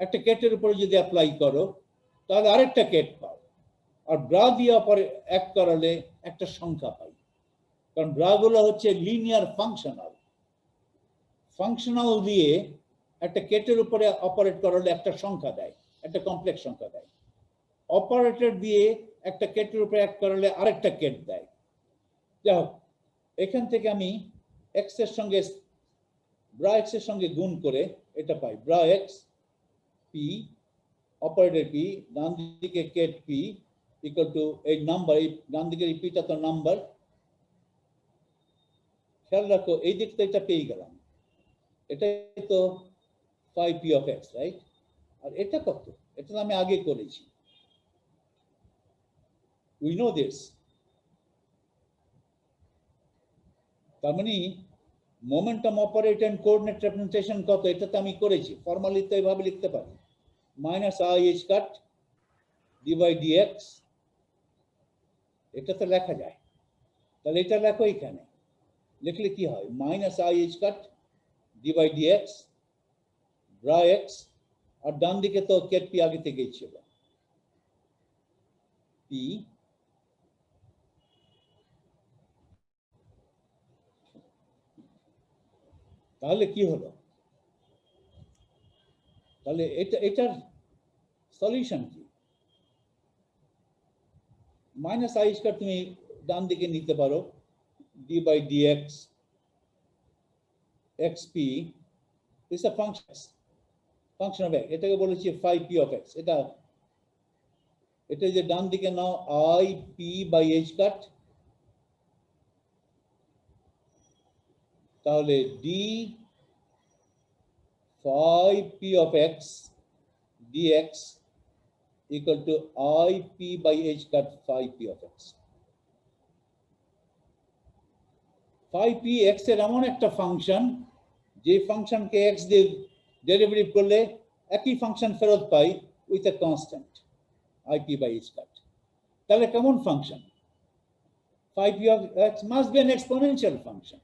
একটা কেটের উপরে যদি apply করো তাহলে আরেকটা কেট পাও, আর ব্রা দিয়ে এক করালে একটা সংখ্যা পাই, কারণ ব্রা গুলো হচ্ছে লিনিয়ার ফাংশনাল দিয়ে একটা কেটের উপরে অপারেট করালে একটা সংখ্যা দেয়, একটা কমপ্লেক্স সংখ্যা দেয়। অপারেটর দিয়ে একটা কেটের উপরে এক করালে আরেকটা কেট দেয়। যাই হোক, এখান থেকে আমি এক্স এর সঙ্গে ব্রা এক্স এর সঙ্গে গুণ করে এটা পাই bra x p operator p, ডান দিকে কেট পি ইকুয়াল টু এই নাম্বার, এই ডান দিকের এই পিটা তো নাম্বার। খেয়াল রাখো এই দিকটা এটা পেয়ে গেলাম, এটাই তো 5p of x, রাইট? আর এটা কত? এটা আমি আগে করেছি, we know this. তার মানে momentum operator and coordinate representation কত, এটা তো আমি করেছি। ফর্মালি তো এইভাবে লিখতে পারি minus I H cut D by dx, এটা তো লেখা যায়। তাহলে এটা লেখো এখানে, লিখলে কি হয়? Minus I H cut D by dx bra x, আর ডান দিকে তো কেট পি আগে থেকেই ছিল পি, তাহলে কি হলো? তাহলে এটার সলিউশন কি? মাইনাস আই স্কয়ার তুমি ডান দিকে নিতে পারো, d by dx x p is a function of x, এটাকে বলেছি 5p অফ এক্স। এটা যে ডান দিকে নাও i p by h cut, তাহলে d phi p of x dx equal to I p by h cut phi p of x. Phi p x এর এমন একটা ফাংশন যে ফাংশনকে x দিয়ে ডেরিভেটিভ করলে একই ফাংশন ফেরত পাই with a constant I p by h cut. তাহলে কেমন function? Phi p of x must be an exponential function.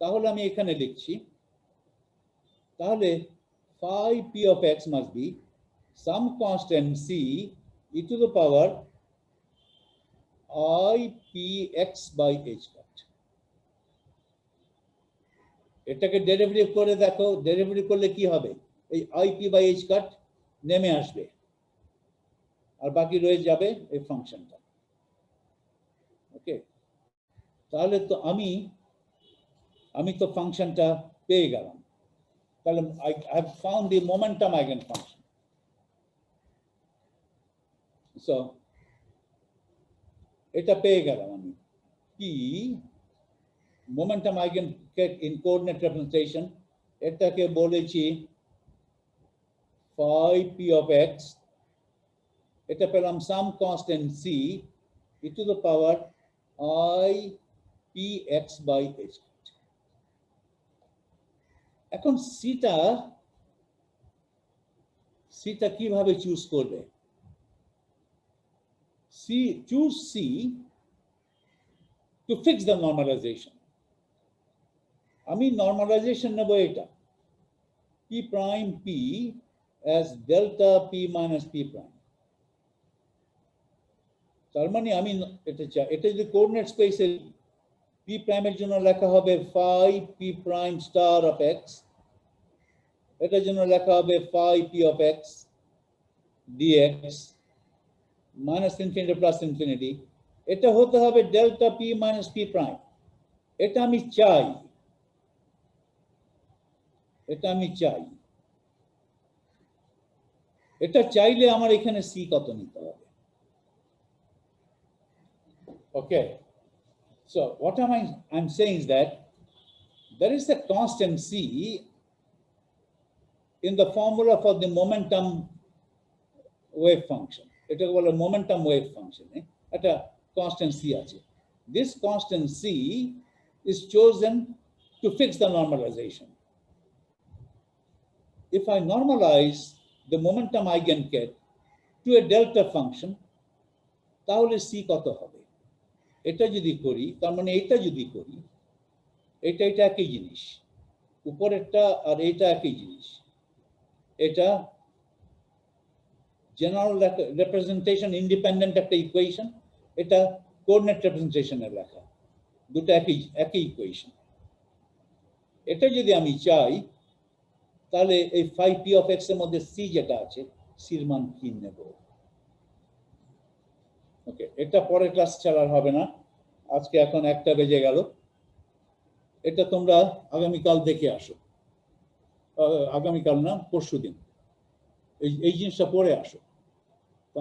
তাহলে আমি এখানে লিখছি, তাহলে phi p of x must be some constant c e to the power I p x by h cut. এটাকে derivative করে দেখো, ডেরিভেটিভ করলে কি হবে? এই I p by h cut নেমে আসবে আর বাকি রয়ে যাবে এই ফাংশনটা। ওকে, তাহলে তো আমি তো ফাংশনটা পেয়ে গেলাম। তাহলে I have found the momentum eigenfunction. So এটা পেয়ে গেলাম আমি কি momentum eigen in coordinate representation, এটাকে বলেছি phi p of x, এটা পেলাম some constant c e to the power I p x by h. এখন সিটা কিভাবে চুজ করবে? choose c to fix the normalization. আমি নর্মালাইজেশন নেব এটা p prime p as delta p minus p prime. তার মানে আমি এটা যদি কোঅর্ডিনেট স্পেসে p প্রাইমের জন্য লেখা হবে phi p prime star of x, এটার জন্য লেখা হবে phi p of x dx minus infinity plus infinity, এটা হতে হবে delta p minus p prime. এটা আমি চাই, এটা চাইলে আমার এখানে c কত নিতে হবে? Okay, so what I'm saying is that there is a constant c in the formula for the momentum wave function. It is called a momentum wave function. At a constant c আছে. This constant c is chosen to fix the normalization. If I normalize the momentum eigenket to a delta function, তাহলে c কত হবে? এটা যদি করি, তার মানে এটা যদি করি, এটা একই জিনিস, উপরেরটা আর এটা একই জিনিস। এটা জেনারেল রিপ্রেজেন্টেশন ইন্ডিপেন্ডেন্ট একটা ইকুয়েশন, এটা কোঅর্ডিনেট রিপ্রেজেন্টেশনের লেখা, দুটো একই ইকুয়েশন। এটা যদি আমি চাই তাহলে এই phi p of x এর মধ্যে c যেটা আছে, সির মান কি নেব? ওকে, এটা পরের ক্লাস চালার হবে না, আজকে এখন 1টা বেজে গেল। এটা তোমরা আগামীকাল দেখে আসো, আগামীকাল না পরশুদিন এই জিনিসটা পড়ে আসো।